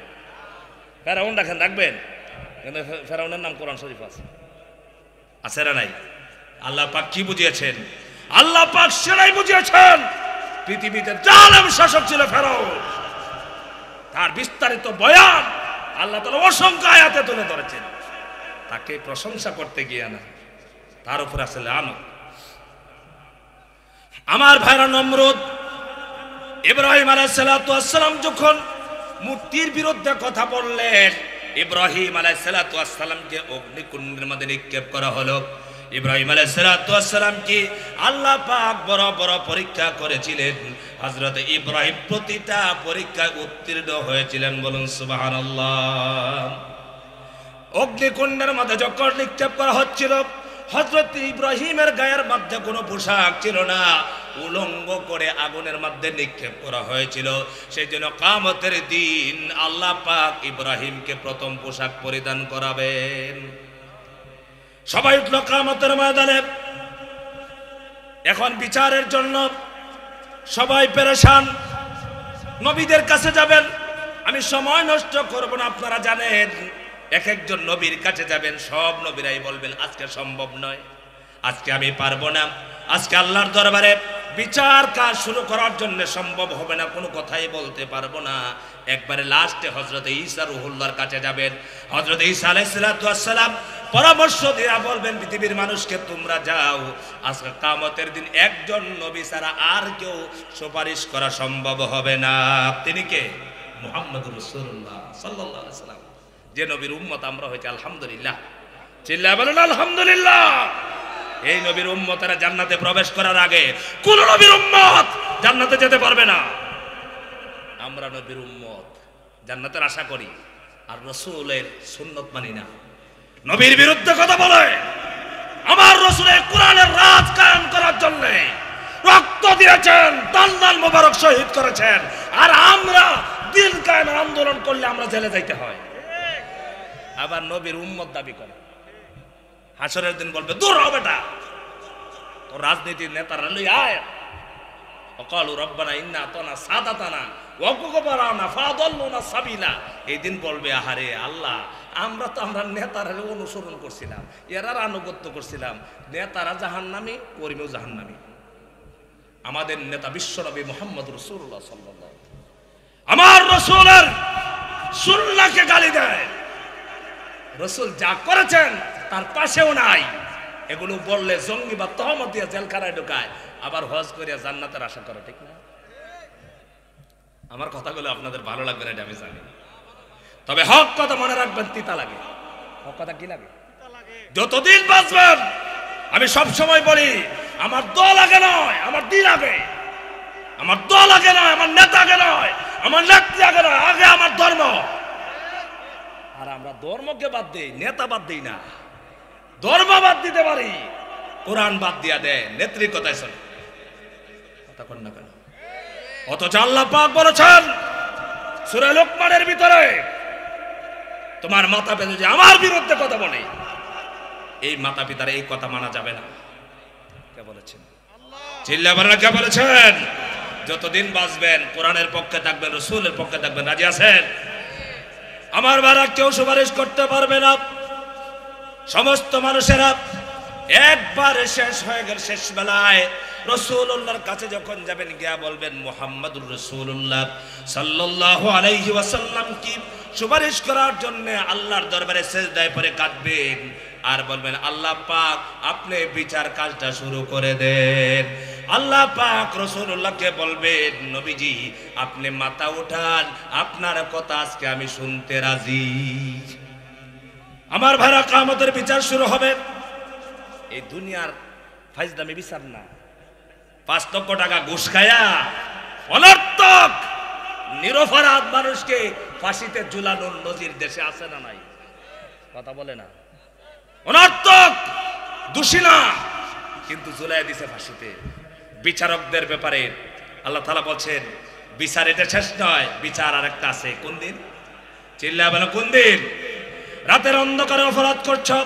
S1: ফেরাউন রাখেন, রাখবেন? কিন্তু ফেরাউনের নাম কোরআন শরীফ আছে না নাই? আল্লাহ পাক কি বুঝিয়েছেন? আল্লাহ পাক সেটাই বুঝিয়েছেন। পৃথিবীতে জালেম শাসক ছিল ফেরাউন, তার বিস্তারিত বয়ান আল্লাহ তাআলা অসংখ্য আয়াতে তুলে ধরেছেন। তাকে প্রশংসা করতে গিয়ে না, তার উপর আছে লানত। আমার ভাইরা, নমরুদ ইব্রাহিম আলাইহিস সালাতু ওয়াস সালাম যখন মূর্তির বিরুদ্ধে কথা বললেন, ইব্রাহিম আলাইহিস সালাতু ওয়াস সালামকে অগ্নিকুণ্ডের মধ্যে নিক্ষেপ করা হলো। ইব্রাহিম আলাইহিস সালাতু ওয়াস সালাম কি আল্লাহ পাক বড় বড় পরীক্ষা করেছিলেন। হযরত ইব্রাহিম প্রতিটা পরীক্ষায় উত্তীর্ণ হয়েছিলেন। বলুন সুবহানাল্লাহ। অগ্নিকুণ্ডের মধ্যে যখন নিক্ষেপ করা হচ্ছিল, হযরত ইব্রাহিমের গায়ের মধ্যে কোনো পোশাক ছিল না, উলঙ্গ করে আগুনের মধ্যে নিক্ষেপ করা হয়েছিল। সেই জন্য কিয়ামতের দিন আল্লাহ পাক ইব্রাহিমকে প্রথম পোশাক পরিধান করাবেন। সবাই উঠল কিয়ামতের ময়দানে। এখন বিচারের জন্য সবাই পেরেশান, নবীদের কাছে যাবেন। আমি সময় নষ্ট করব না, আপনারা জানেন এক একজন নবীর কাছে যাবেন, সব নবীরাই বলবেন আজকে সম্ভব নয়, আজকে আমি পারবো না, আজকে আল্লাহর দরবারে বিচার কাজ শুরু করার জন্য সম্ভব হবে না, কোনো কথাই বলতে পারবো না। একবারে লাস্টে হযরত ঈসা রুহুল্লাহর কাছে যাবেন। হযরত ঈসা আলাইহিস সালাম পরামর্শ দিয়া বলবেন পৃথিবীর মানুষকে, তোমরা যাও, আজকে কিয়ামতের দিন একজন নবী ছাড়া আর কেউ সুপারিশ করা সম্ভব হবে না। তিনি কে? মুহাম্মদুর রাসূলুল্লাহ সাল্লাল্লাহু আলাইহি ওয়াসাল্লাম, যে নবীর উম্মত আমরা হয়েছে। আলহামদুলিল্লাহ। চিল্লায়া বলেন আলহামদুলিল্লাহ। এই নবীর উম্মতেরা জান্নাতে প্রবেশ করার আগে কোন নবীর উম্মত জান্নাতে যেতে পারবে না। আমরা নবীর উম্মত, জান্নাতের আশা করি, আর রাসূলের সুন্নত মানি না, নবীর বিরুদ্ধে কথা বলে। আমার রাসূলের কোরআনের রাজ কায়েম করার জন্য রক্ত দিয়েছেন, দান্নাল মোবারক শহীদ করেছেন, আর আমরা দিন কায়েমের আন্দোলন করলে আমরা জেলে যাইতে হয়। আবার নবীর উম্মত দাবি করে, হাসরের দিন বলবে দূর হ বেটা, তো রাজনীতির নেতারা লই আয়, وقالوا ربنا إنا أطعنا سادتنا وكبراءنا فأضلونا السبيل। এই দিন বলবে আহারে আল্লাহ, আমরা তো আমরা নেতারা অনুসরণ করছিলাম, এরা আনুগত্য করছিলাম, নেতারা জাহান্নামী, কর্মীও জাহান্নামী। আমাদের নেতা বিশ্বনবী মুহাম্মদ রাসূলুল্লাহ সাল্লাল্লাহু আলাইহি ওয়াসাল্লাম আমার রাসূলের সুন্নাহকে গালি দেয়। রাসূল যা করেছেন তার পাশেও নাই, এগুলো বললে জঙ্গি বা তহমত দিয়ে জেলখানায় ঢুকায়, আবার হজ করিয়া জান্নাতের আশা করে, ঠিক না? আমার কথাগুলো আপনাদের ভালো লাগবে না এটা আমি জানি, তবে হক কথা মনে রাখবেন, তিতা লাগে। হক কথা কি লাগে? যতদিন বাঁচবেন, আমি সব সময় বলি, আমার দল আগে নয়, আমার দিন আগে। আমার দল আগে নয়, আমার নেতা আগে নয়, আমার নেত্রী আগে নয়, আগে আমার ধর্ম। আর আমরা ধর্মকে বাদ দিই, নেতা বাদ দিই না। ধর্ম বাদ দিতে পারি, কোরআন বাদ দিয়া দেয়, নেত্রীর কথাই শোনে, কথা কন না কেন? অথচ আল্লাহ পাক বলেছেন সূরা লোকমানের ভিতরে, তোমার মাতা পিতা যদি আমার বিরুদ্ধে কথা বলে, এই মাতা পিতার এই কথা মানা যাবে না। কে বলেছেন? চিল্লাবেন, কে বলেছেন? যতদিন বাঁচবেন কোরআনের পক্ষে থাকবেন, রাসূলের পক্ষে থাকবেন, রাজি আছেন? আমার বারা কেউ সুপারিশ করতে পারবে না। সমস্ত মানুষেরা একবার শেষ হয়ে গেল, শেষ বেলায় রাসূলুল্লাহর কাছে যখন যাবেন, গিয়া বলবেন মুহাম্মাদুর রাসূলুল্লাহ সাল্লাল্লাহু আলাইহি ওয়াসাল্লাম কি সুপারিশ করার জন্য আল্লাহর দরবারে সিজদায় পড়ে কাঁদবেন, আর বলবেন আল্লাহ পাক আপনি বিচার কাজটা শুরু করে দেন। আল্লাহ পাক রাসূলুল্লাহকে বলবেন, নবীজি আপনি মাথা উঠান, আপনার কথা আজকে আমি শুনতে রাজি। আমার ভাইরা, কিয়ামতের বিচার শুরু হবে। এই দুনিয়ার ফাইজলামি বিচার না, 5 লক্ষ টাকা ঘুষ খায়া অনর্থক নিরপরাধ মানুষকে ফাঁসিতে ঝুলানোর নজির দেশে আছে না নাই? কথা বলে না, অনর্থক দোষী না, কিন্তু ঝুলাই দিছে ফাঁসিতে। বিচারকদের ব্যাপারে আল্লাহ তাআলা বলছেন, বিচার এটা শেষ নয়, বিচার আরেকটা আছে। কোন দিন? চিল্লা বলো, কোন দিন? রাতের অন্ধকারে অপরাধ করছো,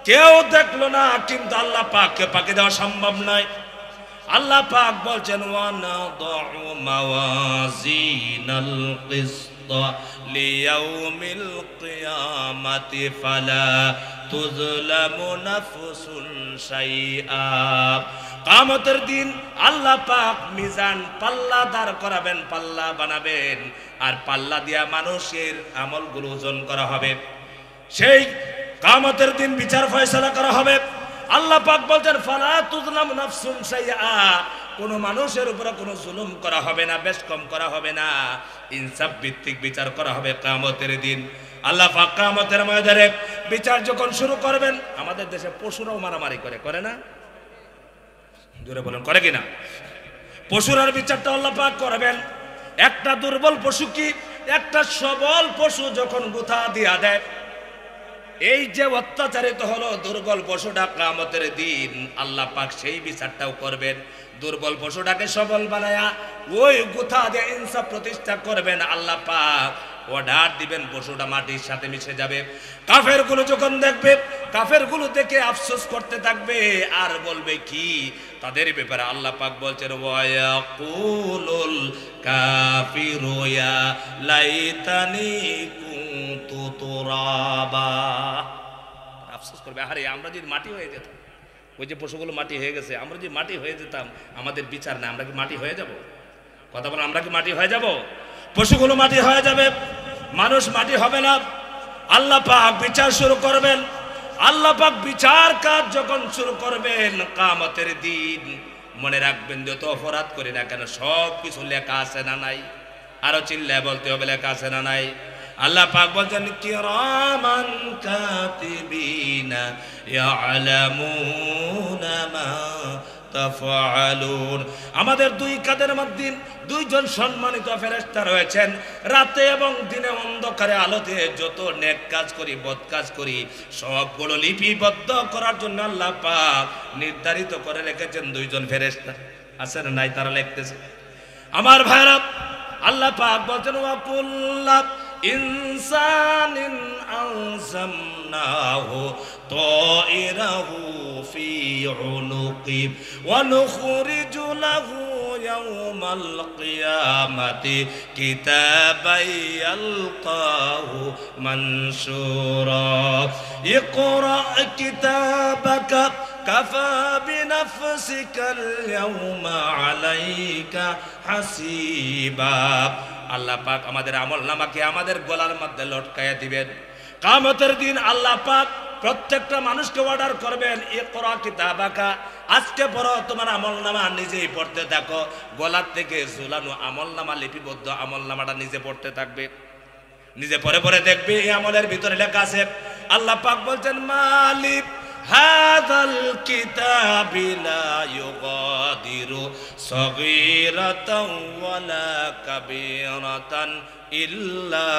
S1: কেউ দেখলো না, কিন্তু আল্লাহ পাককে পাকে দেওয়া সম্ভব নয়। আল্লাহ পাক বলছেন, ওয়ানাদউ মাওয়াজিনাল কিসত লিয়াউমিল কিয়ামাতি ফালা তুযলামু নাফসুন শাইআ। কিয়ামতের দিন আল্লাহ পাক মিজান পাল্লা দাঁড় করাবেন, পাল্লা বানাবেন, আর পাল্লা দিয়া মানুষের আমলগুলো ওজন করা হবে। সেই কিয়ামতের দিন বিচার ফয়সালা করা হবে। আল্লাহ পাক বলছেন, ফালা তুযলামু নাফসুন শাইআ, কোন মানুষের উপরে কোনো জুলুম করা হবে না, বেশ কম করা হবে না, ইনসাফ ভিত্তিক বিচার করা হবে কিয়ামতের দিন। আল্লাহ পাক কিয়ামতের ময়দানে বিচার যখন শুরু করবেন, আমাদের দেশে পশুরাও মারামারি করে না? জোরে বলেন, করে কিনা? পশুরার বিচারটা আল্লাহ পাক করবেন। একটা দুর্বল পশু কি একটা সবল পশু যখন গুথা দিয়া দেয়, এই যে অত্যাচারিত হলো দুর্বল পশুটা, কিয়ামতের দিন আল্লাহ পাক সেই বিচারটাও করবেন। দুর্বল পশুটাকে সবল বানায়া ওই গুথা দিয়ে ইনসাফ প্রতিষ্ঠা করবেন। আল্লাহ পাক অর্ডার দিবেন, পশুটা মাটির সাথে মিশে যাবে। কাফেরগুলো যখন দেখবে, কাফেরগুলো দেখে আফসোস করতে থাকবে, আর বলবে কি তাদের ব্যাপারে? আল্লাহ পাক বলছেন, ওয়ায়াকুলুল কাফিরু ইয়া লাইতানি কুনতু তুরাবা। আফসোস করবে, আরে আমরা যদি মাটি হয়ে যেতাম, ওই যে পশুগুলো মাটি হয়ে গেছে, আমরা যদি মাটি হয়ে যেতাম, আমাদের বিচার না, আমরা কি মাটি হয়ে যাব? কথা বলো, আমরা কি মাটি হয়ে যাব? পশুগুলো মাটি হয়ে যাবে, মানুষ মাটি হবে না। আল্লাহ পাক বিচার শুরু করবেন। আল্লাহ পাক বিচার কাজ যখন শুরু করবেন কিয়ামতের দিন, মনে রাখবেন যত অপরাধ করি না কেন সব কিছু লেখা আছে না নাই? আরো চিল্লায় বলতে হবে, লেখা আছে না নাই? আল্লাহ পাক বলেন, কিরামান কাতিবিনা ইয়ালামুনা মা তাফআলুন। আমাদের দুই কাঁধের মধ্যে দুইজন সম্মানিত ফেরেশতা রয়েছেন। রাতে এবং দিনে অন্ধকারে আলোতে যত নেক কাজ করি, বদ কাজ করি, সবগুলো লিপিবদ্ধ করার জন্য আল্লাহ পাক নির্ধারিত করে রেখেছেন দুইজন ফেরেশতা। আছে না নাই? তারা লিখতেছে। আমার ভাইরা, আল্লাহ পাক বলেন ওয়া কুল্লা ইনসানিন আলজামনাহু তাইরাহু ফি উনুকি ওয়া নুখরিজু লাহু ইয়াওমাল কিয়ামাতি কিতাবান ইয়ালকাহু মানশুরা ইকরা কিতাবাকা কাফা বিনাফসিকাল ইয়াওমা আলাইকা হাসিবা। আল্লাহ পাক আমাদের আমলনামাকে আমাদের গলার মধ্যে লটকায়া দিবেন। কিয়ামতের দিন আল্লাহ পাক প্রত্যেকটা মানুষকে অর্ডার করবেন, ইকরা কিতাবাকা, আজকে পড়ো তোমার আমলনামা, নিজেই পড়তে থাকো। গলার থেকে ঝুলানো আমলনামা, লিপিবদ্ধ আমলনামাটা নিজে পড়তে থাকবে। নিজে পড়ে পড়ে দেখবে এই আমলের ভিতরে লেখা আছে। আল্লাহ পাক বলছেন মালিক হাযাল কিতাবি লা ইউগাদিরু সগীরাতাও ওয়ালা কাবীরাতান ইল্লা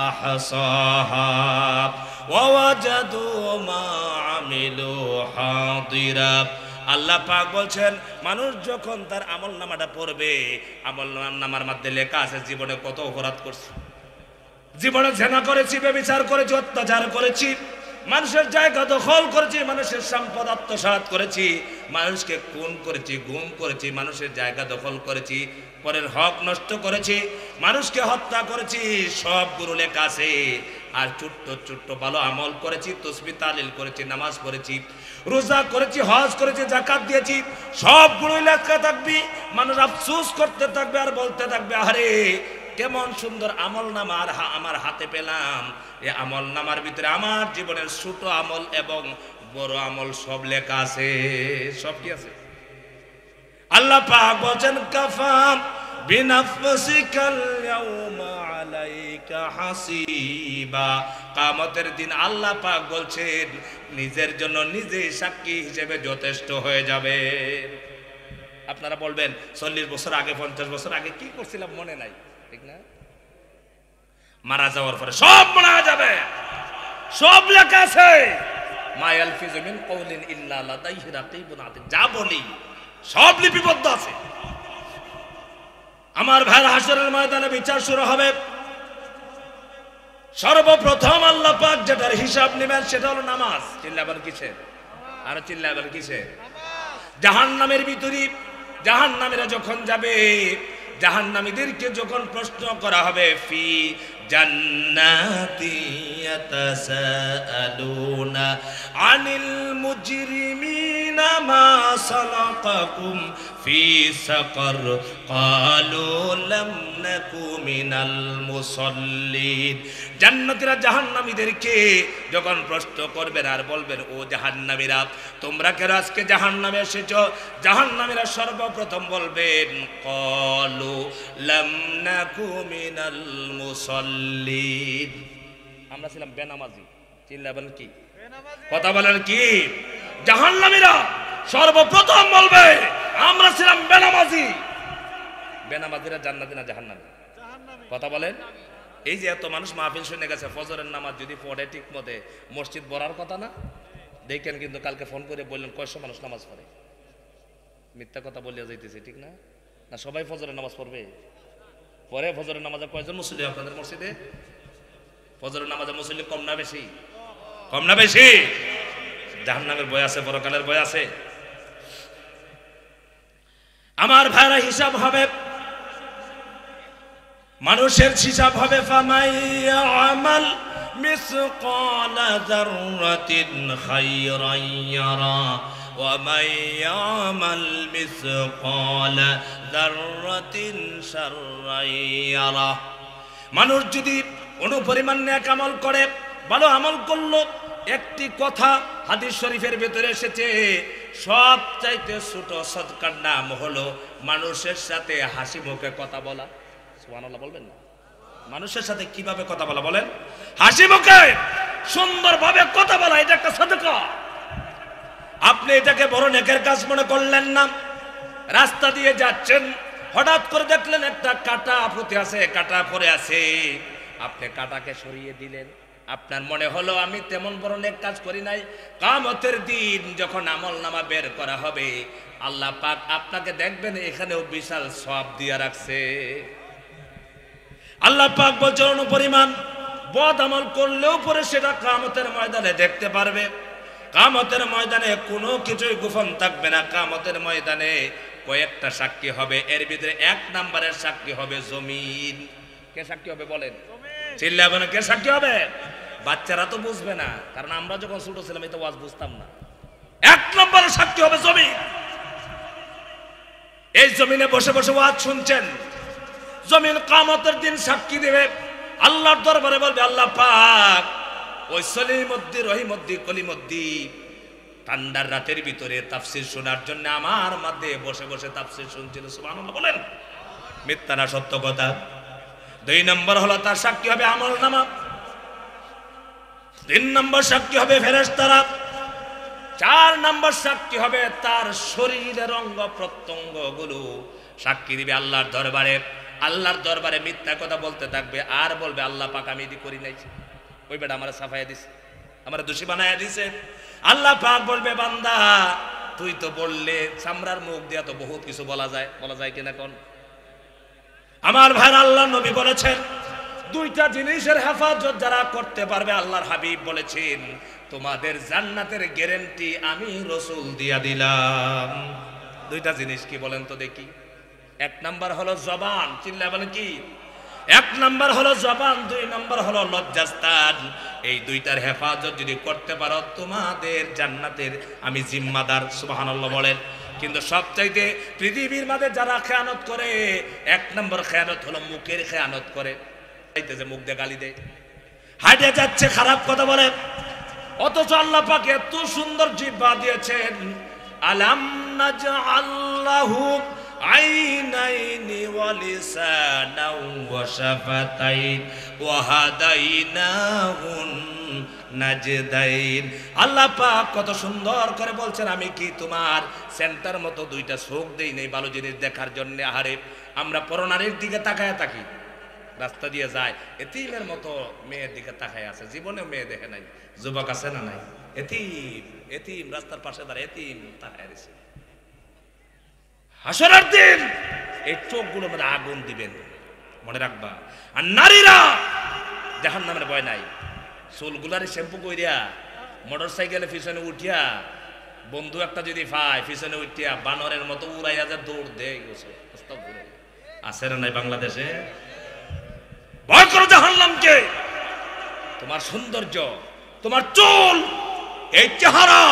S1: আহসাহা ওয়া ওয়াজাদু মা আমিলু হাদিরা। আল্লাহ পাক বলছেন মানুষ যখন তার আমলনামাটা পড়বে, আমলনামার মধ্যে লেখা আছে জীবনে কত অপরাধ করছি, জীবনে জেনা করেছি, ব্যভিচার করেছি, অত্যাচার করেছি, মানুষের জায়গা দখল করেছি, মানুষের সম্পদ আত্মসাৎ করেছি, মানুষকে খুন করেছি, গুম করেছি, মানুষের জায়গা দখল করেছি, পরের হক নষ্ট করেছি, মানুষকে হত্যা করেছি, সবগুলো লেখা আছে। আর ছোট্ট ছোট্ট ভালো আমল করেছি, তাসবিহ তাহলিল করেছি, নামাজ পড়েছি, রোজা করেছি, হজ করেছি, যাকাত দিয়েছি, সবগুলো লেখা থাকবে। মানুষ আফসোস করতে থাকবে আর বলতে থাকবে আরে কেমন সুন্দর আমলনামা আমার হাতে পেলাম। এই আমলনামার ভিতরে আমার জীবনের ছোট আমল এবং বড় আমল সব লেখা আছে। সব কি আছে? আল্লাহ পাক বলেন কাফা বিনাফসিকাল ইয়াউমা আলাইকা হাসিবা। কিয়ামতের দিন আল্লাহ পাক বলছেন নিজের জন্য নিজে সাক্ষী হিসেবে যথেষ্ট হয়ে যাবে। আপনারা বলবেন 40 বছর আগে, 50 বছর আগে কি করছিলাম মনে নাই, ঠিক না? মারা যাওয়ার পরে সব মনে যাবে, সব লেখা আছে। মা ইয়ালফিযু মিন কওলিন ইল্লা লাদাইহি রাকিবুন আতীদ, যা বলি সব লিপিবদ্ধ আছে। আমার ভাই, হাসরের ময়দানে বিচার শুরু হবে। সর্বপ্রথম আল্লাহ পাক যেটার হিসাব নেবেন সেটা হলো নামাজ। চিল্লাবেন কিসের? আর চিল্লাবেন কিসের? জাহান্নামের ভিতরে জাহান্নামীরা যখন যাবে, জাহান্নামীদেরকে যখন প্রশ্ন করা হবে ফি জান্নাতি ইয়াতাসাআলুনা আনিল মুজরিমিনা মা সালাকাকুম ফি সাকার ক্বালু লাম নাকু মিনাল মুসাল্লিন। জান্নাতীরা জাহান্নামীদেরকে যখন প্রশ্ন করবেন আর বলবেন ও জাহান্নামীরা তোমরা কেন আজকে জাহান্নামে এসেছো, জাহান্নামীরা সর্বপ্রথম বলবেন ক্বালু লাম নাকু মিনাল মুসাল্লিন, আমরা ছিলাম বেনামাজি। চিল্লাবেন কি? কথা বলেন কি? জাহান্নামীরা সর্বপ্রথম বলবে আমরা ছিলাম বেনামাজি। বেনামাজিরা জান্নাতি না জাহান্নামী? কথা বলেন। এই যে এত মানুষ মাহফিল শুনে গেছে, ফজরের নামাজ যদি পড়ে ঠিক মতে মসজিদ ভরার কথা না? দেখেন কিন্তু কালকে ফোন করে বললেন কয়শো মানুষ নামাজ পড়ে। মিথ্যা কথা বলিয়া যাইতেছে, ঠিক না? না সবাই ফজরের নামাজ পড়বে? পরে ফজরের নামাজে কয়জন মুসল্লি আপনাদের মসজিদে? ফজরের নামাজে মুসল্লি কম না বেশি? কম না বেশি? জাহান্নামের ভয় আছে, পরকালের ভয় আছে। আমার ভাইরা, হিসাব হবে, মানুষের হিসাব হবে। ফামাইয়া আমাল মিসকালা যাররাতিন খায়রান ইয়ারা ওয়া মাইয়া আমাল মিসকালা যাররাতিন শাররান ইয়ারা। মানুষ যদি অনুপরিমাণ নেক আমল করে, ভালো আমল করলো, একটি কথা হাদিস শরীফের ভিতরে এসেছে, সবচাইতে ছোট সদকার নাম হলো মানুষের সাথে হাসি মুখে কথা বলা। সুবহানাল্লাহ বলবেন না? মানুষের সাথে কিভাবে কথা বলা বলেন? হাসি মুখে সুন্দরভাবে কথা বলা, এটা একটা সদকা। আপনি এটাকে বড় নেকের কাজ মনে করলেন না। রাস্তা দিয়ে যাচ্ছেন, হঠাৎ করে দেখলেন একটা কাঁটা পুঁতে আছে, কাঁটা পড়ে আছে, আপনি কাঁটাকে সরিয়ে দিলেন। আপনার মনে হলো আমি তেমন বড় নেক কাজ করি নাই। কিয়ামতের দিন যখন আমলনামা বের করা হবে, আল্লাহ পাক আপনাকে দেখবেন এখানেও বিশাল সওয়াব দিয়ে রাখছে। আল্লাহ পাক বলছেন অনুপরিমাণ বদ আমল করলেও পরে সেটা কিয়ামতের ময়দানে দেখতে পারবে। কিয়ামতের ময়দানে কোনো কিছুই গোপন থাকবে না। কিয়ামতের ময়দানে কয়েকটা সাক্ষী হবে, এর ভিতরে এক নম্বরের সাক্ষী হবে জমিন। কে সাক্ষী হবে বলেন? চিল্লায় বলেন, কে সাক্ষী হবে? বাচ্চারা তো বুঝবে না, কারণ আমরা যখন ছোট ছিলাম এই তো ওয়াজ বুঝতাম না। এক নম্বরের সাক্ষী হবে জমিন। এই জমিনে বসে বসে ওয়াজ শুনছেন, জমিন কিয়ামতের দিন সাক্ষী দেবে। আল্লাহর দরবারে বলবে, আল্লাহ পাক ওই সলিমুদ্দি রহিমুদ্দি কলিমুদ্দি ঠান্ডার রাতের ভিতরে তাফসীর শোনার জন্য আমার মধ্যে বসে বসে তাফসীর শুনছিল। সুবহানাল্লাহ বলেন। মিথ্যা না সত্য কথা? দুই নম্বর হলো তার সাক্ষী হবে আমলনামা। তিন নম্বর সাক্ষী হবে ফেরেশতারা। চার নম্বর সাক্ষী হবে তার শরীরের অঙ্গ প্রত্যঙ্গ গুলো সাক্ষী দিবে আল্লাহর দরবারে। আল্লাহর দরবারে মিথ্যা কথা বলতে থাকবে আর বলবে আল্লাহ পাক আমি এটি করি নাই, ওই বেটা আমার সাফাইয়া দিছে, আমার দোষী বানায়া দিছে। আল্লাহ পাক বলবে বান্দা তুই তো বললে, চামড়ার মুখ দিয়া তো বহুত কিছু বলা যায় কিনা কোন? আমার ভাই আল্লাহ নবী বলেছেন দুইটা জিনিসের হেফাজত যারা করতে পারবে, আল্লাহর হাবিব বলেছেন তোমাদের জান্নাতের গ্যারান্টি আমি রাসূল দিয়া দিলাম। দুইটা জিনিস কি বলেন তো দেখি? এক নাম্বার হলো জবান। চিল্লায় বলেন কি? এক নাম্বার হলো জবান, দুই নাম্বার হলো লজ্জাস্থান। এই দুইটার হেফাজত যদি করতে পারো তোমাদের জান্নাতের আমি জিম্মাদার। সুবহানাল্লাহ বলেন। কিন্তু সবচাইতে পৃথিবীর মাঝে যারা খেয়ানত করে, এক নম্বর খেয়ানত হলো মুখের খেয়ানত করে। যে মুখ দিয়ে গালি দেয়, হাঁটে যাচ্ছে খারাপ কথা বলে, অথচ আল্লাহ পাক এত সুন্দর জিহ্বা দিয়েছেন। আলাম নাজআল্লাহু আইনাইনি ওয়া লিসানাও ওয়া শাফাতাইন ওয়া হাদাইনাহুন নাজদাইন। আল্লাহ পাক কত সুন্দর করে বলছেন আমি কি তোমার সেন্টার মতো দুইটা চোখ দেই নাই ভালো জিনিস দেখার জন্য? আহারে আমরা পরনারীর দিকে তাকায় থাকি, রাস্তা দিয়ে যায়, এতিমের মতো মেয়ের দিকে তাকায় আছে, জীবনেও মেয়ে দেখে নাই। যুবক আছে না নাই? এতিম রাস্তার পাশে দাঁড়ায় এতিম তাকায় আছে। হাসরের দিন এই চোখগুলো মধ্যে আগুন দিবেন, মনে রাখবা। আর নারীরা জাহান্নামের ভয় নাই। চুলগুলারে শ্যাম্পু কইরা মোটর সাইকেলে পিছনে উঠিয়া বন্ধু একটা যদি পায় পিছনে উঠিয়া বানরের মতো উড়াইয়া যা দৌড় দেয়। আছে না নাই বাংলাদেশে? ভয় করো জাহান্নামকে। তোমার সৌন্দর্য, তোমার চুল, এই চেহারা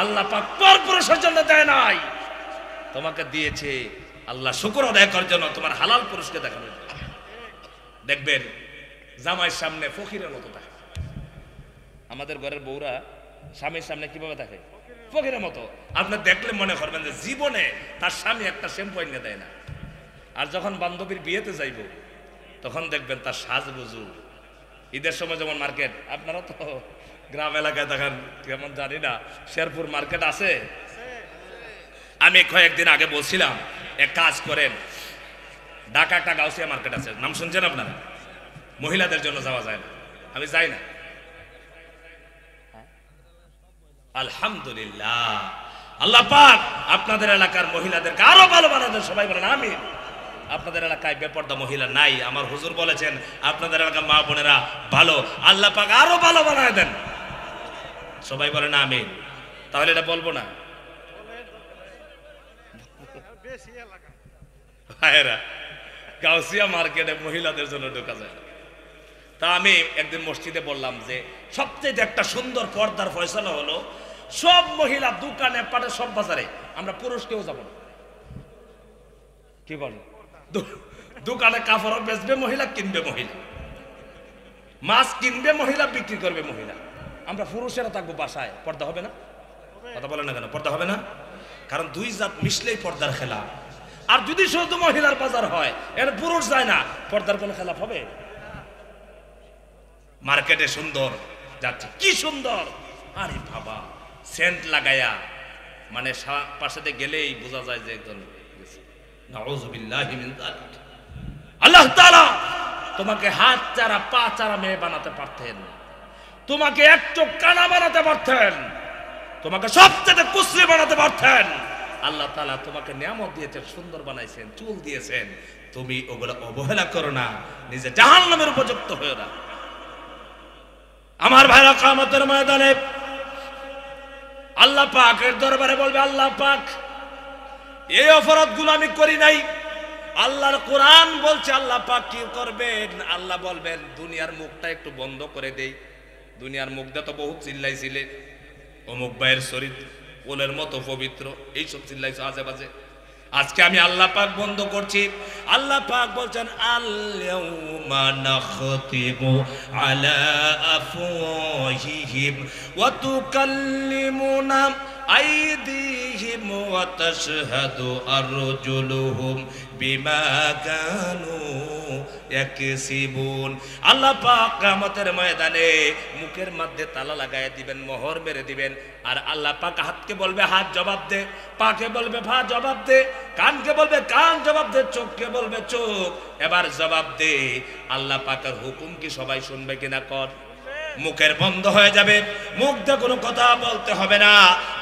S1: আল্লাহ পাক পরপুরুষের জন্য দেয় নাই, তোমাকে দিয়েছে আল্লাহ শুকর আদায় করার জন্য, তোমার হালাল পুরুষকে দেখানোর জন্য। দেখবেন জামাইয়ের সামনে ফকিরের মতো থাকে। আমাদের ঘরের বউরা স্বামীর সামনে কিভাবে থাকে? ফকিরের মতো। আপনি দেখলে মনে করবেন যে জীবনে তার স্বামী একটা শ্যাম্পু এনে দেয় না। আর যখন বান্ধবীর বিয়েতে যাইব তখন দেখবেন তার সাজগুজু। ঈদের সময় যেমন মার্কেট, আপনারা তো গ্রাম এলাকায় দেখেন কেমন জানি না, শেরপুর মার্কেট আছে। আমি কয়েকদিন আগে বলছিলাম এক কাজ করেন, ঢাকা একটা গাউসিয়া মার্কেট আছে, নাম শুনছেন আপনারা? মহিলাদের জন্য যাওয়া যায় না, আমি যাই না। আলহামদুলিল্লাহ, আল্লাহ পাক আপনাদের এলাকার মহিলাদেরকে আরো ভালো বানাবেন। সবাই বলেন আমিন। আপনাদের এলাকায় বেপর্দা মহিলা নাই, আমার হুজুর বলেছেন আপনাদের এলাকার মা বোনেরা ভালো, আল্লাহ পাক আরো ভালো বানায় দেন। সবাই বলেন আমিন। তাহলে এটা বলবো না? ভাইরা, গাউসিয়া মার্কেটে মহিলাদের জন্য ঢোকা যায়। তা আমি একদিন মসজিদে বললাম যে সবচেয়ে একটা সুন্দর পর্দার ফয়সালা হলো সব মহিলা দোকানে পাটে সব বাজারে, আমরা পুরুষ কেউ যাবো না। কি বলেন? দোকানে কাপড় বেচবে মহিলা, কিনবে মহিলা, মাছ কিনবে মহিলা, বিক্রি করবে মহিলা। আমরা পুরুষেরা থাকবো বাসায়, পর্দা হবে না? কথা বলে না কেন পর্দা হবে না? কারণ দুই জাত মিশলেই পর্দার খেলা। আর যদি শুধু মহিলার বাজার হয়, এর পুরুষ যায় না, পর্দার কোন খেলাফ হবে? মার্কেটে সুন্দর যাচ্ছে, কি সুন্দর, আরে বাবা সেন্ট লাগায়া মানে পাশেতে গেলেই বোঝা যায় যে একজন গেছে। নাউযুবিল্লাহি মিন যালিক। আল্লাহ তাআলা তোমাকে হাত চারা পা চারা মেয়ে বানাতে পারতেন, তোমাকে এক চোখ কানা বানাতে পারতেন, তোমাকে সবচেয়ে কুশ্রী বানাতে পারতেন। আল্লাহ তাআলা তোমাকে নিয়ামত দিয়েছেন, সুন্দর বানাইছেন, চুল দিয়েছেন, তুমি ওগুলো অবহেলা করো না, নিজে জাহান্নামের উপযুক্ত হয়ে না। আমার ভাইরা কিয়ামতের ময়দানে আল্লাহ পাকের দরবারে বলবে, আল্লাহ পাক এই অপরাধগুলো আমি করি নাই। আল্লাহর কোরআন বলছে আল্লাহ পাক কি করবেন? আল্লাহ বলবেন দুনিয়ার মুখটা একটু বন্ধ করে দেই। দুনিয়ার মুখটা তো বহুত চিল্লাইছিলে, অমুক ভাইয়ের চরিত্র ওলের মতো পবিত্র, এইসব চিল্লাইছো আজে বাজে। আজকে আমি আল্লাহ পাক বন্ধ করছি। আল্লাহ পাক বলছেন আল-ইয়াউমা নাখতিমু আলা আফওয়াহিহিম ওয়া তুকাল্লিমুনা আইদিহিম ওয়া তাশহাদু আরজুলুহুম বিমা কানু ইয়াকসিবুন। আল্লাহ পাক কিয়ামতের ময়দানে মুখের মধ্যে তালা লাগায় দিবেন, মোহর মেরে দিবেন। আর আল্লাহ পাক হাতকে বলবে হাত জবাব দে, পাকে বলবে পা জবাব দে, কানকে বলবে কান জবাব দে, চোখকে বলবে চোখ এবার জবাব দে। আল্লাহ পাকের হুকুম কি সবাই শুনবে কিনা? কর। মুখের বন্ধ হয়ে যাবে, মুখ দিয়ে কোনো কথা বলতে হবে না।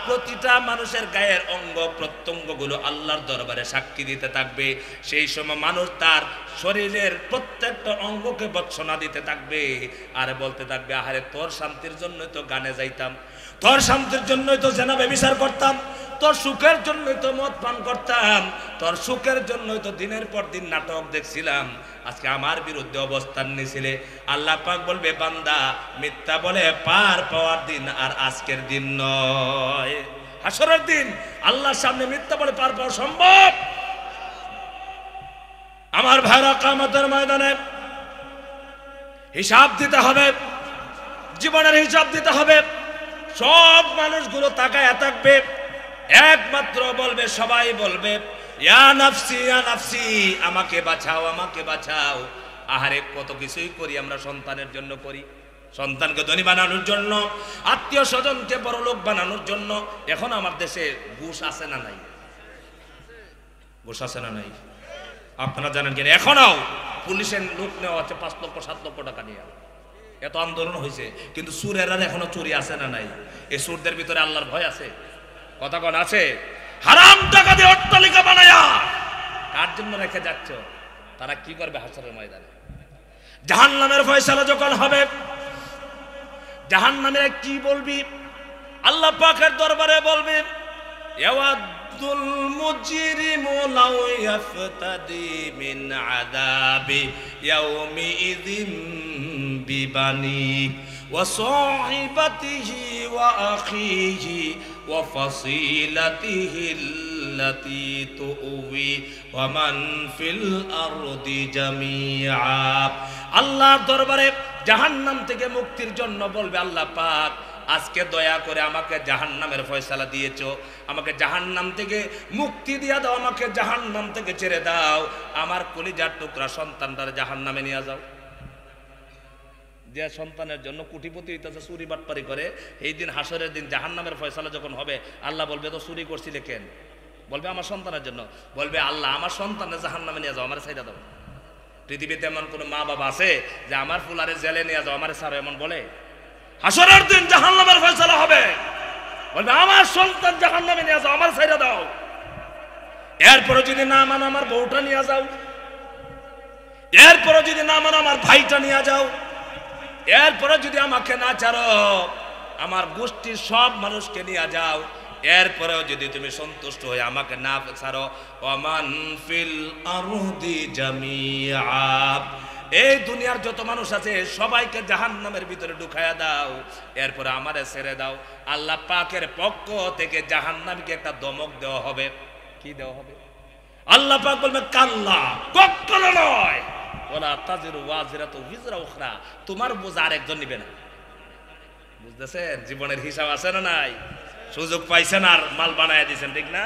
S1: প্রতিটা মানুষের গায়ের অঙ্গ প্রত্যঙ্গ গুলো আল্লাহর দরবারে সাক্ষী দিতে থাকবে। সেই সময় মানুষ তার শরীরের প্রত্যেকটা অঙ্গকে বর্ষনা দিতে থাকবে আর বলতে থাকবে, আহারে তোর শান্তির জন্যই তো গানে যাইতাম, তোর শান্তির জন্যই তো জেনা ব্যভিচার করতাম, তোর সুখের জন্যই তো মদ পান করতাম, তোর সুখের জন্যই তো দিনের পর দিন নাটক দেখছিলাম, আজকে আমার বিরুদ্ধে অবস্থান নিয়েছিলে। আল্লাহ পাক বলবে, বান্দা মিথ্যা বলে পার পাওয়ার দিন আর আজকের দিন নয়, হাসরের দিন। আল্লাহর সামনে মিথ্যা বলে পার পাওয়া সম্ভব? আমার ভাইরা কিয়ামতের ময়দানে হিসাব দিতে হবে, জীবনের হিসাব দিতে হবে। সব মানুষগুলো তাকায় থাকবে, একমাত্র বলবে, সবাই বলবে ইয়া নাফসি ইয়া নাফসি, আমাকে বাঁচাও আমাকে বাঁচাও। আহারে কত কিছুই করি আমরা সন্তানের জন্য করি, সন্তানকে ধনী বানানোর জন্য, আত্মীয় স্বজনকে বড় লোক বানানোর জন্য। এখন আমার দেশে ঘুষ আছে না নাই? ঘুষ আছে না নাই? আপনারা জানেন কিনা? এখনো পুলিশের লোক নেওয়া হচ্ছে 5 লক্ষ 7 লক্ষ টাকা নিয়ে। এত আন্দোলন হয়েছে, কিন্তু চোরেরা এখনো চুরি আছে না নাই? এই চোরদের ভিতরে আল্লাহর ভয় আছে? কথা কোন আছে? হারাম টাকা দিয়ে অট্টালিকা বানায়া কার জন্য রেখে যাচ্ছ? তারা কি করবে হাসরের ময়দানে? জাহান্নামের ফয়সালা যখন হবে, জাহান্নামীরা কি বলবি? আল্লাহ পাকের দরবারে বলবে, ইয়াওয়াদুল মুজরিমু লাউ ইয়াফতাদি মিন আযাবি ইয়াউমি ইযিম বিবানি ওয়া সাহিবাতিহি ওয়া আখিহি ওয়া ফাসিলাতিহি আল্লাতী তুউই ওয়া মান ফিল আরদি জামিআ। আল্লাহর দরবারে জাহান্নাম থেকে মুক্তির জন্য বলবে, আল্লাহ পাক আজকে দয়া করে আমাকে জাহান্নামের ফয়সালা দিয়েছো, আমাকে জাহান্নাম থেকে মুক্তি দিয়া দাও, আমাকে জাহান্নাম থেকে ছেড়ে দাও, আমার কলিজার টুকরা সন্তানটার জাহান্নামে নিয়ে যাও। যে সন্তানের জন্য কোটিপতি হইতেছে, চুরি বাটপারি করে, এই দিন হাসরের দিন জাহান্নামের ফয়সালা যখন হবে, আল্লাহ বলবে তো চুরি করছিলে কেন? বলবে আমার সন্তানের জন্য। বলবে আল্লাহ আমার সন্তানের জাহান্নামে নিয়ে যাও, আমার ছাইড়া দাও। পৃথিবীতে এমন কোনো মা বাবা আছে যে আমার ফুলারে জেলে নিয়ে যাও, আমার ছাড়ো এমন বলে? হাসরের দিন জাহান্নামের ফয়সালা হবে, বলবে আমার সন্তান জাহান্নামে নিয়ে যাও, আমার ছাইড়া দাও। এরপরে যদি না মানো আমার বউটা নিয়ে যাও, এরপরে যদি না মানো আমার ভাইটা নিয়ে যাও, এরপরে যদি আমাকে না ছাড়ো আমার গোষ্ঠীর সব মানুষকে নিয়ে যাও, এরপরেও যদি তুমি সন্তুষ্ট হয়ে আমাকে না ছাড়ো, ওয়ামান ফিল আরদি জামিআ, এই দুনিয়ার যত মানুষ আছে সবাইকে জাহান্নামের ভিতরে ঢুকায়া দাও, এরপরে আমারে ছেড়ে দাও। আল্লাহ পাকের পক্ষ থেকে জাহান্নামকে একটা দমক দেওয়া হবে। কি দেওয়া হবে? আল্লাহ পাক বলবে, কাল্লা, কখনো নয়, ওয়ালা তাজিরু ওয়াজিরাতু বিজরা উখরা, তোমার বোঝা আরেকজন নিবে না। বুঝতেছেন? জীবনের হিসাব আছে না নাই? সুযোগ পাইছেন আর মাল বানায় দিয়েছেন, ঠিক না?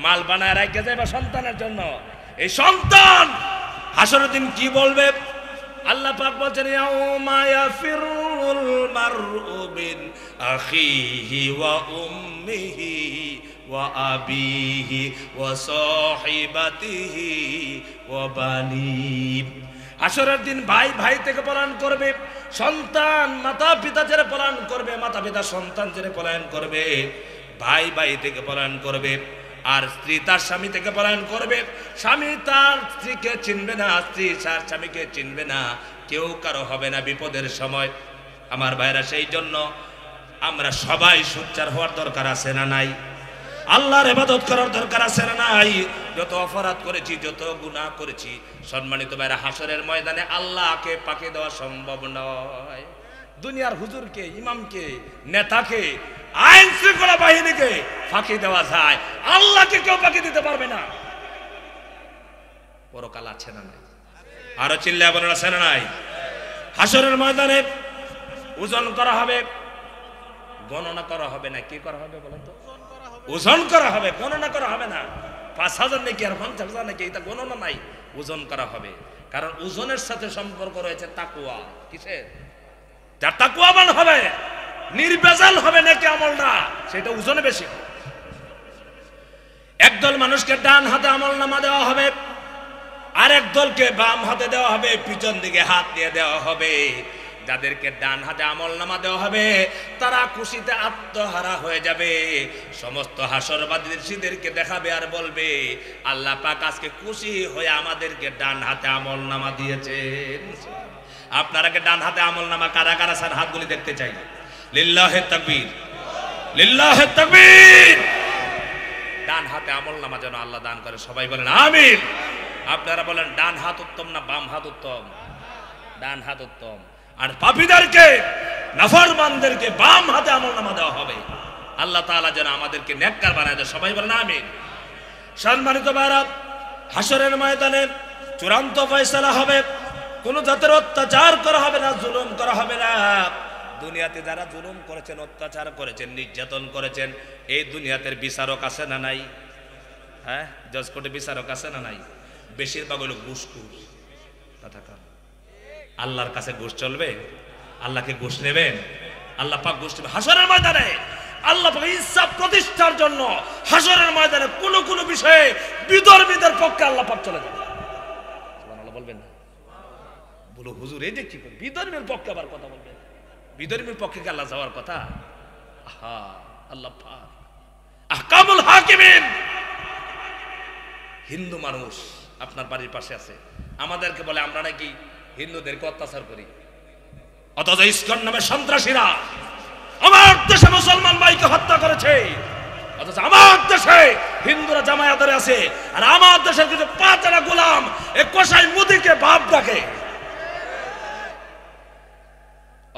S1: মাল বানায় রেখে যাবে সন্তানের জন্য। এই সন্তান হাসরের দিন কি বলবে? আল্লাহ পাক বলছেন, ইয়াউমা ইয়াফিরুল মারউ মিন আখিহি ওয়া উম্মিহি ওয়া আবিহি ওয়া সাহিবাতিহি ওয়া বানিহি। হাসরের দিন ভাই ভাই থেকে পলায়ন করবে, সন্তান মাতা পিতা ছেড়ে পলায়ন করবে, মাতা পিতা সন্তান ছেড়ে পলায়ন করবে, ভাই ভাই থেকে পলায়ন করবে, আর স্ত্রী তার স্বামী থেকে পলায়ন করবে। স্বামী তার স্ত্রীকে চিনবে না, স্ত্রী তার স্বামীকে চিনবে না, কেউ কারো হবে না বিপদের সময়। আমার ভাইরা, সেই জন্য আমরা সবাই সোচ্চার হওয়ার দরকার আছে না নাই? আল্লাহর ইবাদত করার দরকার আছে না নাই? যত অপরাধ করেছি, যত গুনাহ করেছি, সম্মানিত ভাইরা, হাসরের ময়দানে আল্লাহকে পাকি দেওয়া সম্ভব নয়। দুনিয়ার হুজুরকে, ইমামকে, নেতাকে, আইন শৃঙ্খলা বাহিনীকে ফাঁকি দেওয়া যায়, আল্লাহকে কেউ ফাঁকি দিতে পারবে না। পরকাল আছে না নাই? আরো চিল্লায় বলেন আছে না নাই? হাসরের ময়দানে ওজন করা হবে, গণনা করা হবে না। কি করা হবে বলেন তো? ওজন করা হবে, গণনা করা হবে না। ৫,০০০ নাকি আর ৫০,০০০ নাকি, এটা গণনা নাই, ওজন করা হবে। কারণ ওজনের সাথে সম্পর্ক রয়েছে তাকওয়া। কিসের? যার তাকওয়াবান হবে, নির্ভেজাল হবে নাকি আমলটা, সেটা ওজনে বেশি। একদল মানুষকে ডান হাতে আমলনামা দেওয়া হবে, আরেক দলকে বাম হাতে দেওয়া হবে, পিছন দিকে হাত দিয়ে দেওয়া হবে। যাদেরকে ডান হাতে আমলনামা দেওয়া হবে তারা খুশিতে আত্মহারা হয়ে যাবে। সমস্ত হাসরবাদীদেরকে দেখাবে আর বলবে, আল্লাহ পাক আজকে খুশি হয়ে আমাদেরকে ডান হাতে আমলনামা দিয়েছেন। আপনারা কি ডান হাতে আমলনামা কারা কারা স্যার? হাতগুলি দেখতে চাই। লিল্লাহে তাকবীর, লিল্লাহে তাকবীর। ডান হাতে আমলনামা যেন আল্লাহ দান করে, সবাই বলেন আমিন। আপনারা বলেন ডান হাত উত্তম না বাম হাত উত্তম? ডান হাত উত্তম। আর পাপীদেরকে, নাফরমানদেরকে বাম হাতে আমলনামা দেওয়া হবে। আল্লাহ তাআলা যেন আমাদেরকে নেককার বানায় দেয়, সবাই বলেন আমিন। সম্মানিত ভাইরা, হাসরের ময়দানে চূড়ান্ত ফয়সালা হবে। কোন জাতের অত্যাচার করা হবে না, জুলুম করা হবে না। দুনিয়াতে যারা জুলুম করেছেন, অত্যাচার করেছেন, নির্যাতন করেছেন, এই দুনিয়াতে বিচারক আছে না নাই? হ্যাঁ, জজ কোর্টে বিচারক আছে না নাই? বেশিরভাগ হলো ঘুষখোর। কথা কার? আল্লাহর কাছে ঘুষ চলবে? আল্লাহকে ঘুষ নেবেন? আল্লাহ পাক ঘুষ নেবে হাসরের ময়দানে। আল্লাহ পাক ইনসাফ প্রতিষ্ঠার জন্য হাসরের ময়দানে কোন কোন বিষয়ে বিধর্মীদের পক্ষে আল্লাহ পাক চলে যাবে। সুবহানাল্লাহ বলবেন না? বলো হুজুর এই যে কি করে বিধর্মীর পক্ষে আবার কথা বলবেন? বিধর্মীর পক্ষে কি আল্লাহ যাওয়ার কথা? আহা, আল্লাহ পাক আহকামুল হাকিমিন। হিন্দু মানুষ আপনার বাড়ির পাশে আছে, আমাদেরকে বলে আমরা নাকি হিন্দুদেরকে অত্যাচার করি, অথচ ইসকন নামে সন্ত্রাসীরা আমার দেশে মুসলমান ভাইকে হত্যা করেছে। অথচ আমার দেশে হিন্দুরা জামায়াতে আছে, আর আমার দেশের কিছু পাঁচরা গোলাম এ কসাই মুদিকে বাপ ডাকে।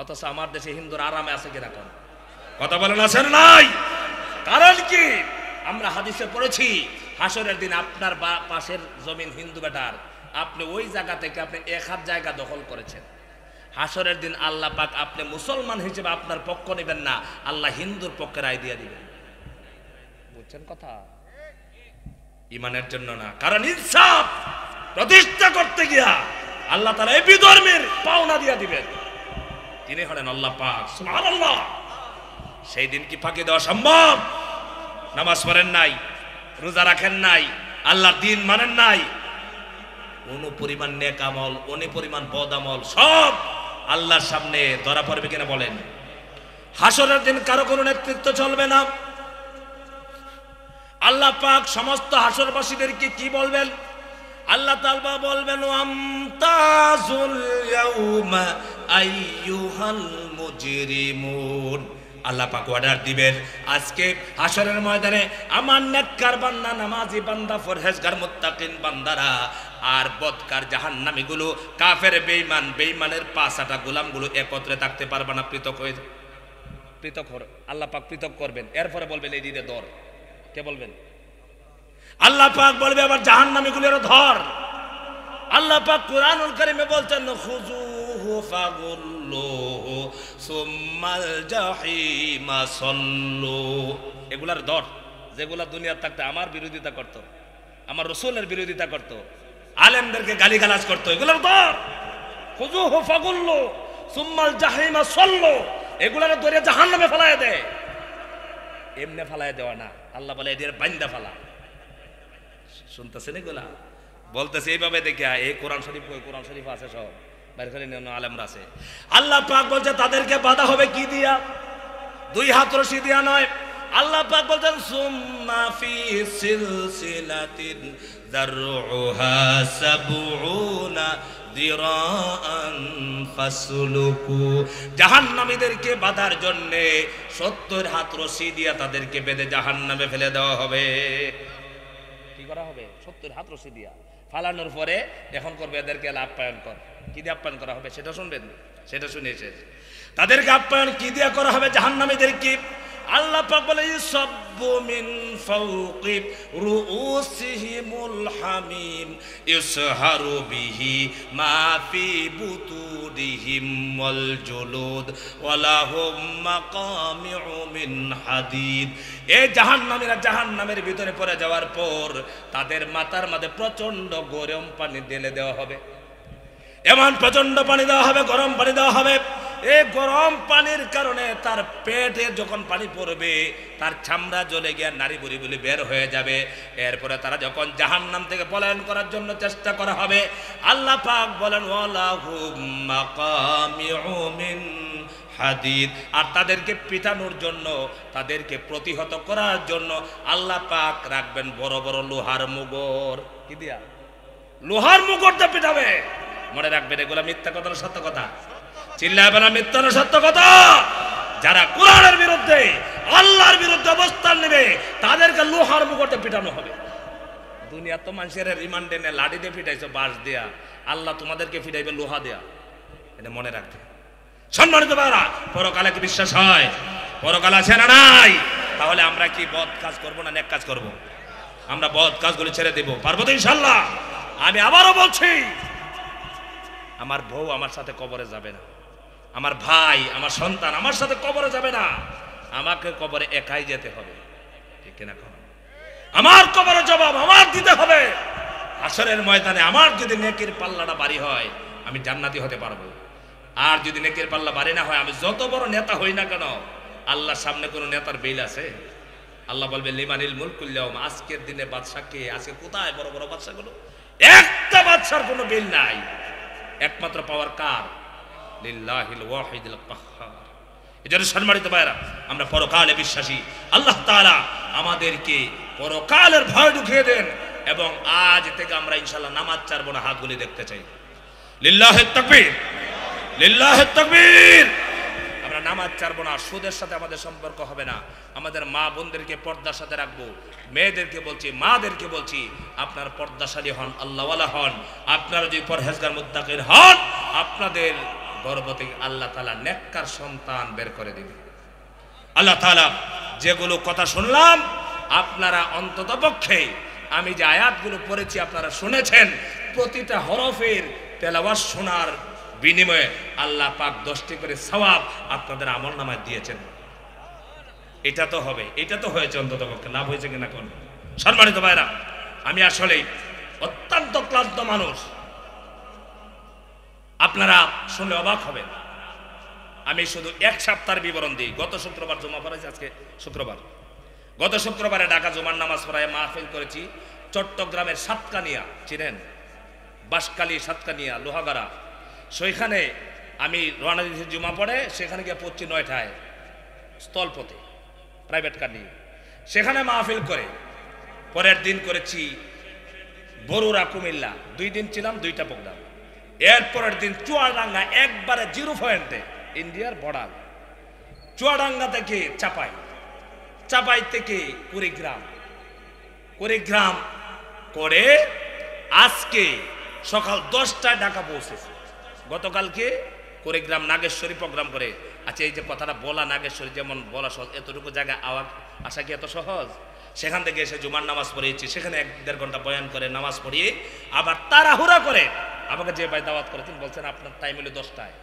S1: অথচ আমার দেশে হিন্দুরা আরামে আছে কিনা? কোন কথা বলেন আছেন নাই? কারণ কি? আমরা হাদিসে পড়েছি, হাসরের দিন আপনার পাশের জমিন হিন্দু বেটার, আপনি ওই জায়গা থেকে আপনি ১ হাত জায়গা দখল করেছেন। হাসরের দিন আল্লাহ পাক আপনি মুসলমান হিসেবে আপনার পক্ষ নেবেন না, আল্লাহ হিন্দুর পক্ষে রায় দিয়ে দিবেন। বুঝছেন কথা? ইমানের জন্য না, কারণ ইনসাফ প্রতিষ্ঠা করতে গিয়া আল্লাহ তাআলা এই বিধর্মের পাওনা দিয়ে দিবেন। তিনি হলেন আল্লাহ পাক, সুবহানাল্লাহ। সেই দিন কি ফাঁকি দেওয়া সম্ভব? নামাজ পড়েন নাই, রোজা রাখেন নাই, আল্লাহর দ্বীন মানেন নাই, কোন পরিমাণ নেক আমল, কোন পরিমাণ বদ আমল সব আল্লাহর সামনে ধরা পড়বে কিনা বলেন? হাসরের দিন কারো কোনো নেতৃত্ব চলবে না। আল্লাহ পাক সমস্ত হাসরবাসীদেরকে কি বলবেন? আল্লাহ তাআলা বলবেন, আমতাজুল ইয়াউমা আইয়ুহাল মুজরিমুন। আল্লাহ পাক অর্ডার দিবেন, আজকে হাসরের ময়দানে আমার নেককার বান্দা, নামাজি বান্দা, পরহেজগার মুত্তাকিন বান্দারা আর বদকার জাহান্নামীগুলো, কাফের বেঈমান, বেঈমানের পাঁচটা গোলামগুলো একত্রে থাকতে পারবে না, পৃথক হয়ে পৃথক হয়ে আল্লাহ পাক পৃথক করবেন। এরপরে বলবেন এই দিনে ধর। কে বলবেন? আল্লাহ পাক বলবে আবার জাহান্নামীগুলোর ধর। আল্লাহ পাক কুরআনুল কারীমে বলছেন, খুযুহু ফাগুল্লুহু সুম্মাল জাহিমা সাল্লু। এগুলার ধর, যেগুলা দুনিয়ার থাকতে আমার বিরোধিতা করত, আমার রাসূলের বিরোধিতা করত, আলেমদেরকে গালিগালাজ করত, এগুলার ধর। খুযুহু ফাগুল্লু সুম্মাল জাহিমা সাল্লু। এগুলার ধরে জাহান্নামে ফেলায় দেয়। এমনে ফেলায় দেওয়া না, আল্লাহ বলে এদের বান্দা ফালা। শুনতেছেন এগুলা? বলতেছে এইভাবে দেখে এই কোরআন শরীফ, কোরআন শরীফ আছে সব বাইরে করে আলেমরা আছে। আল্লাহ পাক বলছে তাদেরকে বাধা হবে কি দিয়া? 2 হাত রশি দিয়া নয়। আল্লাহ পাক বলছেন সুম্মা ফি সিলসিলাতিন দারউহা সাবউনা দিরাআন ফাসলুকু। জাহান্নামীদেরকে বাধার জন্য 70 হাত রশি দিয়া তাদেরকে বেঁধে জাহান্নামে ফেলে দেওয়া হবে। কি করা হবে? 70 হাত রশি দিয়া ফালানোর পরে এখন করবে এদেরকে আপ্যায়ন কর। কি দিয়ে আপ্যায়ন করা হবে সেটা শুনবেন, সেটা শুনে শেষ। তাদেরকে আপ্যায়ন কি দিয়ে করা হবে জাহান্নামীদেরকে? আল্লাহ পাক বলে ইসাব্বু মিন ফাওকি রুউসিহিমুল হামিম ইসহারু বিহি মা ফি বুতুদিহিম ওয়াল জুলুদ ওয়ালাহুম মাকামিউ মিন হাদিদ। এই জাহান্নামীরা জাহান্নামের ভিতরে পড়ে যাওয়ার পর তাদের মাথার মধ্যে প্রচন্ড গরম পানি ঢেলে দেওয়া হবে। এমন প্রচন্ড পানি দেওয়া হবে, গরম পানি দেওয়া হবে। এই গরম পানির কারণে তার পেটে যখন পানি পড়বে তার চামড়া জ্বলে গিয়ে নাড়ি বুড়ি বুড়ি বের হয়ে যাবে। এরপরে তারা যখন জাহান্নাম থেকে পলায়ন করার জন্য চেষ্টা করা হবে, আল্লাহ পাক বলেন ওয়ালাহুম মাকামিউ মিন হাদিদ। আর তাদেরকে পিটানোর জন্য, তাদেরকে প্রতিহত করার জন্য আল্লাহ পাক রাখবেন বড় বড় লোহার মুগর। কি দিয়া? লোহার মুগর দিয়ে পিটাবে। মনে রাখবেন এগুলা মিথ্যা কথা না সত্য কথা? চিল্লাবে না মিথ্যা না সত্য কথা? যারা কোরআনের বিরুদ্ধে, আল্লাহর বিরুদ্ধে অবস্থান নেবে তাদেরকে লোহার মুগরে পিটানো হবে। দুনিয়া তো মানুষের রিমান্ডে নে লাঠি দিয়ে পিটাইছো, বাঁশ দিয়া, আল্লাহ তোমাদেরকে পিটাইবে লোহা দেয়া। এটা মনে রাখবে। সম্মানিত ভাইরা, পরকালে কি বিশ্বাস হয়? পরকাল আছে না নাই? তাহলে আমরা কি বদ কাজ করব না নেক কাজ করব? আমরা বদ কাজগুলো ছেড়ে দেব, পারবো তো ইনশাআল্লাহ? আমি আবারও বলছি, আমার বউ আমার সাথে কবরে যাবে না, আমার ভাই, আমার সন্তান আমার সাথে কবরে যাবে না। আমাকে কবরে একাই যেতে হবে, ঠিক কিনা? আমার কবরে জবাব আমার দিতে হবে। হাসরের ময়দানে আমার যদি নেকির পাল্লাটা ভারী হয় আমি জান্নাতি হতে পারবো। আর যদি নেকির পাল্লা ভারী না হয়, আমি যত বড় নেতা হই না কেন, আল্লাহর সামনে কোনো নেতার বেল আছে? আল্লাহ বলবে লিমানিল মুলকুল ইয়াউম। আজকের দিনে বাদশা কে? আজকে কোথায় বড় বড় বাদশাগুলো? একটা বাদশার কোনো বেল নাই। একমাত্র পাওয়ার কার? লিল্লাহিল ওয়াহিদুল কাহ্হার। এজন্য সম্মানিত ভাইরা, আমরা পরকালে বিশ্বাসী। আল্লাহ তাআলা আমাদেরকে পরকালের ভয় ঢুকিয়ে দেন এবং আজ থেকে আমরা ইনশাআল্লাহ নামাজ ছাড়বো না, হাতগুলি দেখতে চাই। লিল্লাহিত তাকবীর, লিল্লাহিত তাকবীর। আমরা নামাজ ছাড়বো না, সুদের সাথে আমাদের সম্পর্ক হবে না। আমাদের মা বোনদেরকে পর্দার সাথে রাখবো। মেয়েদেরকে বলছি, মাদেরকে বলছি, আপনার পর্দাশালী হন, আল্লাহওয়ালা হন। আপনারা যদি পরহেজগার মুত্তাকিন হন, আপনাদের গর্ভ থেকে আল্লাহ তাআলা নেককার সন্তান বের করে দিবেন। আল্লাহ তাআলা যেগুলো কথা শুনলাম, আপনারা অন্ততপক্ষে আমি যে আয়াতগুলো পড়েছি আপনারা শুনেছেন, প্রতিটা হরফের তেলাওয়াত শোনার বিনিময়ে আল্লাহ পাক 10টি করে সওয়াব আপনাদের আমলনামায় দিয়েছেন। এটা তো হবে, এটা তো হয়েছে, অন্ততপক্ষে লাভ হয়েছে কিনা কোন? সম্মানিত ভাইরা, আমি আসলে অত্যন্ত ক্লান্ত মানুষ, আপনারা শুনলে অবাক হবেন। আমি শুধু 1 সপ্তাহের বিবরণ দিই। গত শুক্রবার জমা পড়েছি, আজকে শুক্রবার। গত শুক্রবারে ঢাকা জুমার নামাজ পড়ায় মাহফিল করেছি চট্টগ্রামের সাতকানিয়া, চিনেন? বাঁশখালী, সাতকানিয়া, লোহাগাড়া। সেইখানে আমি রওনা দিয়েছি জুমা পড়ে, সেখানে গিয়ে পড়ছি 9টায় স্থলপথে, প্রাইভেট কার নিয়ে। সেখানে মাহফিল করে পরের দিন করেছি বরুড়া, কুমিল্লা। 2 দিন ছিলাম, 2টা প্রোগ্রাম। এরপরের দিন চুয়াডাঙ্গা, একবারে 0 পয়েন্টে, ইন্ডিয়ার বর্ডার। চুয়াডাঙ্গা থেকে চাপাই, চাপাই থেকে কুড়িগ্রাম, কুড়িগ্রাম করে আজকে সকাল 10টায় ঢাকা পৌঁছেছে। গতকালকে কুড়িগ্রাম নাগেশ্বরী প্রোগ্রাম করে। আচ্ছা, এই যে কথাটা বলা, নাগেশ্বরী যেমন বলা সহজ, এতটুকু জায়গা আওয়াজ আসা কি এত সহজ? সেখান থেকে এসে জুমার নামাজ পড়িয়েছি, সেখানে 1-1.5 ঘন্টা বয়ান করে নামাজ পড়িয়ে আবার তাড়াহুড়া করে আমাকে যে ভাই দাওয়াত করেছেন বলছেন আপনার টাইম হলো 10টায়।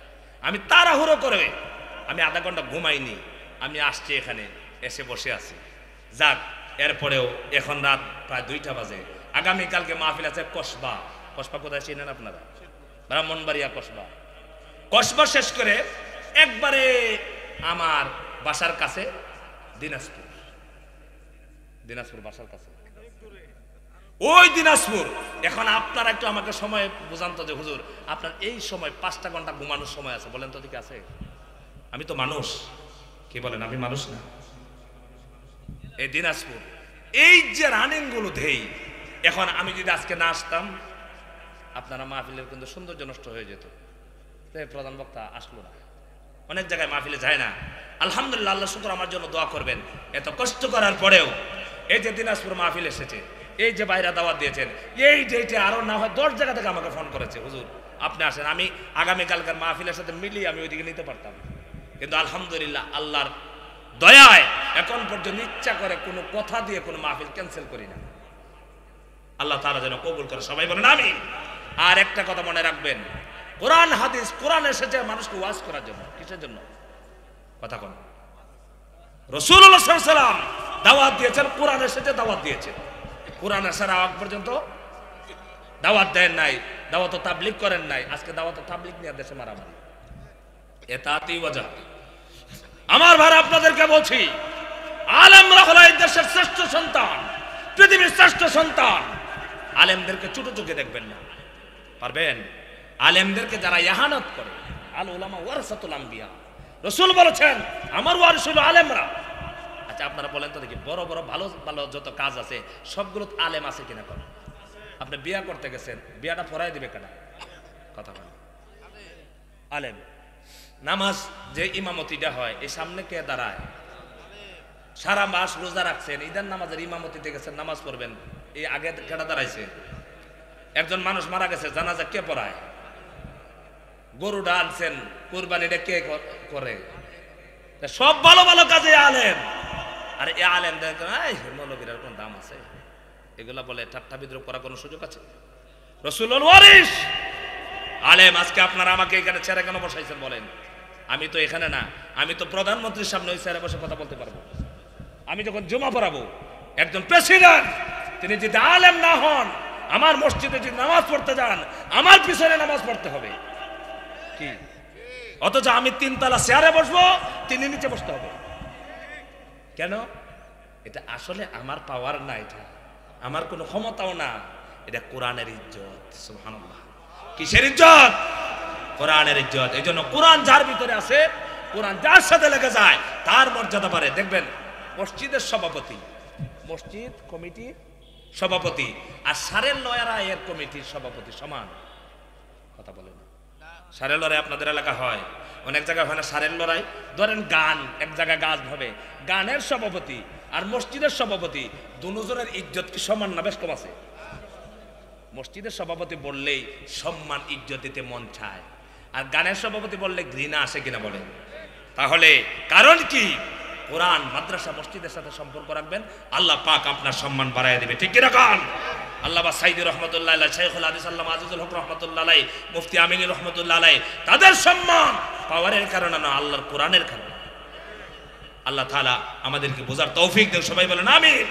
S1: আমি তাড়াহুড়ো করে আমি আধা ঘন্টা ঘুমাইনি, আমি আসছি, এখানে এসে বসে আছি। যাক, এরপরেও এখন রাত প্রায় 2টা বাজে। আগামীকালকে মাহফিল আছে কসবা। কসবা কোথায় চিনেন আপনারা? ব্রাহ্মণবাড়িয়া কসবা। কসবা শেষ করে একবারে আমার বাসার কাছে দিনাজপুর। দিনাজপুর বাসার কাছে, ওই দিনাজপুর। এখন আপনারা একটু আমাকে সময় বুঝান তো যে হুজুর আপনার এই সময় 5টা ঘন্টা ঘুমানোর সময় আছে, বলেন তো ঠিক আছে? আমি তো মানুষ, কি বলেন আমি মানুষ না? এই দিনাজপুর এই যে রানিং গুলো দেই, এখন আমি যদি আজকে না আসতাম আপনারা মাহফিলের কিন্তু সৌন্দর্য নষ্ট হয়ে যেত। প্রধান বক্তা আসলো না, অনেক জায়গায় মাহফিলে যায় না। আলহামদুলিল্লাহ, আল্লাহ শুকর, আমার জন্য দোয়া করবেন। এত কষ্ট করার পরেও এই যে দিনাজপুর মাহফিল এসেছে, এই যে বাইরে দাওয়াত দিয়েছেন, এই ডেটে আরো না হয় 10 জায়গা থেকে আমাকে ফোন করেছে, হুজুর আপনি আসেন, আমি আগামীকালকার মাহফিলের সাথে মিলিয়ে আমি ওইদিকে নিতে পারতাম। কিন্তু আলহামদুলিল্লাহ আল্লাহর দয়ায় এখন পর্যন্ত ইচ্ছা করে কোনো কথা দিয়ে কোনো মাহফিল ক্যান্সেল করি না। আল্লাহ তাআলা যেন কবুল করে, সবাই বলেন আমিন। আর একটা কথা মনে রাখবেন, কোরআন হাদিস, কোরআন এসেছে মানুষকে ওয়াজ করার জন্য, কিসের জন্য? কথা কোন? রাসূলুল্লাহ সাল্লাল্লাহু আলাইহি ওয়াসাল্লাম দাওয়াত দিয়েছেন, কোরআন এসেছে দাওয়াত দিয়েছেন। কোরআন আসার আগ পর্যন্ত দাওয়াত দেন নাই, দাওয়াত তাবলীগ করেন নাই। আজকে দাওয়াত তাবলীগ নিয়ে দেশে মারামারি, এতাতি ওয়াজা। আমার ভাই আপনাদেরকে বলছি, আলেমরা হলো এই দেশের শ্রেষ্ঠ সন্তান, পৃথিবীর শ্রেষ্ঠ সন্তান। আলেমদেরকে ছোট চোখে দেখবেন না, পারবেন? আলেমদেরকে যারা ইহানত করে, আল উলামা ওয়ারাসাতুল আম্বিয়া, রাসূল বলেছেন আমার ওয়ারিস হলো আলেমরা। আচ্ছা আপনারা বলেন তো দেখি, বড় বড় ভালো ভালো যত কাজ আছে সবগুলো আলেম আছে কিনা? করেন। আপনি বিয়া করতে গেছেন, বিয়াটা পড়াই দিবে কেনা? কথা বলেন। আলেম। নামাজ যে ইমামতিটা হয়, এই সামনে কে দাঁড়ায়? সারা মাস রোজা রাখছেন, ঈদের নামাজের ইমামতিতে গেছেন, নামাজ পড়বেন, এই আগে কেটা দাঁড়াইছে? একজন মানুষ মারা গেছে, জানাজা কে পড়ায়? গরুটা আনছেন, কুরবানিটা কে করে? সব ভালো ভালো কাজে আলেম। আর এই আলেম মৌলবীর কোন দাম আছে? এগুলা বলে ঠাট্টা বিদ্রুপ করার কোনো সুযোগ আছে? রাসূলুল ওয়ারিস আলেম। আজকে আপনারা আমাকে এখানে চেয়ারে কেন বসাইছেন বলেন? আমি তো এখানে না, আমি তো প্রধানমন্ত্রীর সামনে ওই চেয়ারে বসে কথা বলতে পারবো। আমি যখন জুমা পড়াবো, একজন প্রেসিডেন্ট তিনি যদি আলেম না হন, আমার মসজিদে যদি নামাজ পড়তে যান, আমার পিছনে নামাজ পড়তে হবে কি? অথচ আমি 3 তলা চেয়ারে বসবো, তিনি নিচে বসতে হবে কেন? এটা আসলে আমার পাওয়ার না, এটা আমার কোনো ক্ষমতাও না, এটা কোরআনের ইজ্জত। সুবহানাল্লাহ। কিসের ইজ্জত? কোরআনের ইজ্জত। এই জন্য কোরআন যার ভিতরে আছে, কোরআন যার সাথে লেগে যায়, তার মর্যাদা বাড়ে। দেখবেন মসজিদের সভাপতি, মসজিদ কমিটি সভাপতি আর সারের লয়ারা এর কমিটির সভাপতি সমান। কথা বলেন। সারের লড়াই আপনাদের এলাকা হয়, অনেক জায়গায় হয় না সারের লড়াই? ধরেন গান, এক জায়গায় গান হবে, গানের সভাপতি আর মসজিদের সভাপতি দুজনের ইজ্জত কি সমান না বেশ কম আছে? মসজিদের সভাপতি বললেই সম্মান ইজ্জত দিতে মন চায়, আর গানের সভাপতি বললে ঘৃণা আসে কিনা বলেন? তাহলে কারণ কি? কোরআন মাদ্রাসা মসজিদের সাথে সম্পর্ক রাখবেন, আল্লাহ পাক আপনার সম্মান বাড়ায় দিবে। ঠিক কিনা কান? আল্লামা সাইদি রহমতুল্লাহ আলাইহি, শাইখুল হাদিস আল্লামা আজিজুল হক রহমতুল্লাহ আলাইহি, মুফতি আমিনী রহমতুল্লাহ আলাইহি, তাদের সম্মান পাওয়ারের কারণে না, আল্লাহর কোরআনের কারণে। আল্লাহ তাআলা আমাদেরকে বোঝার তৌফিক দেন, সবাই বলেন আমিন।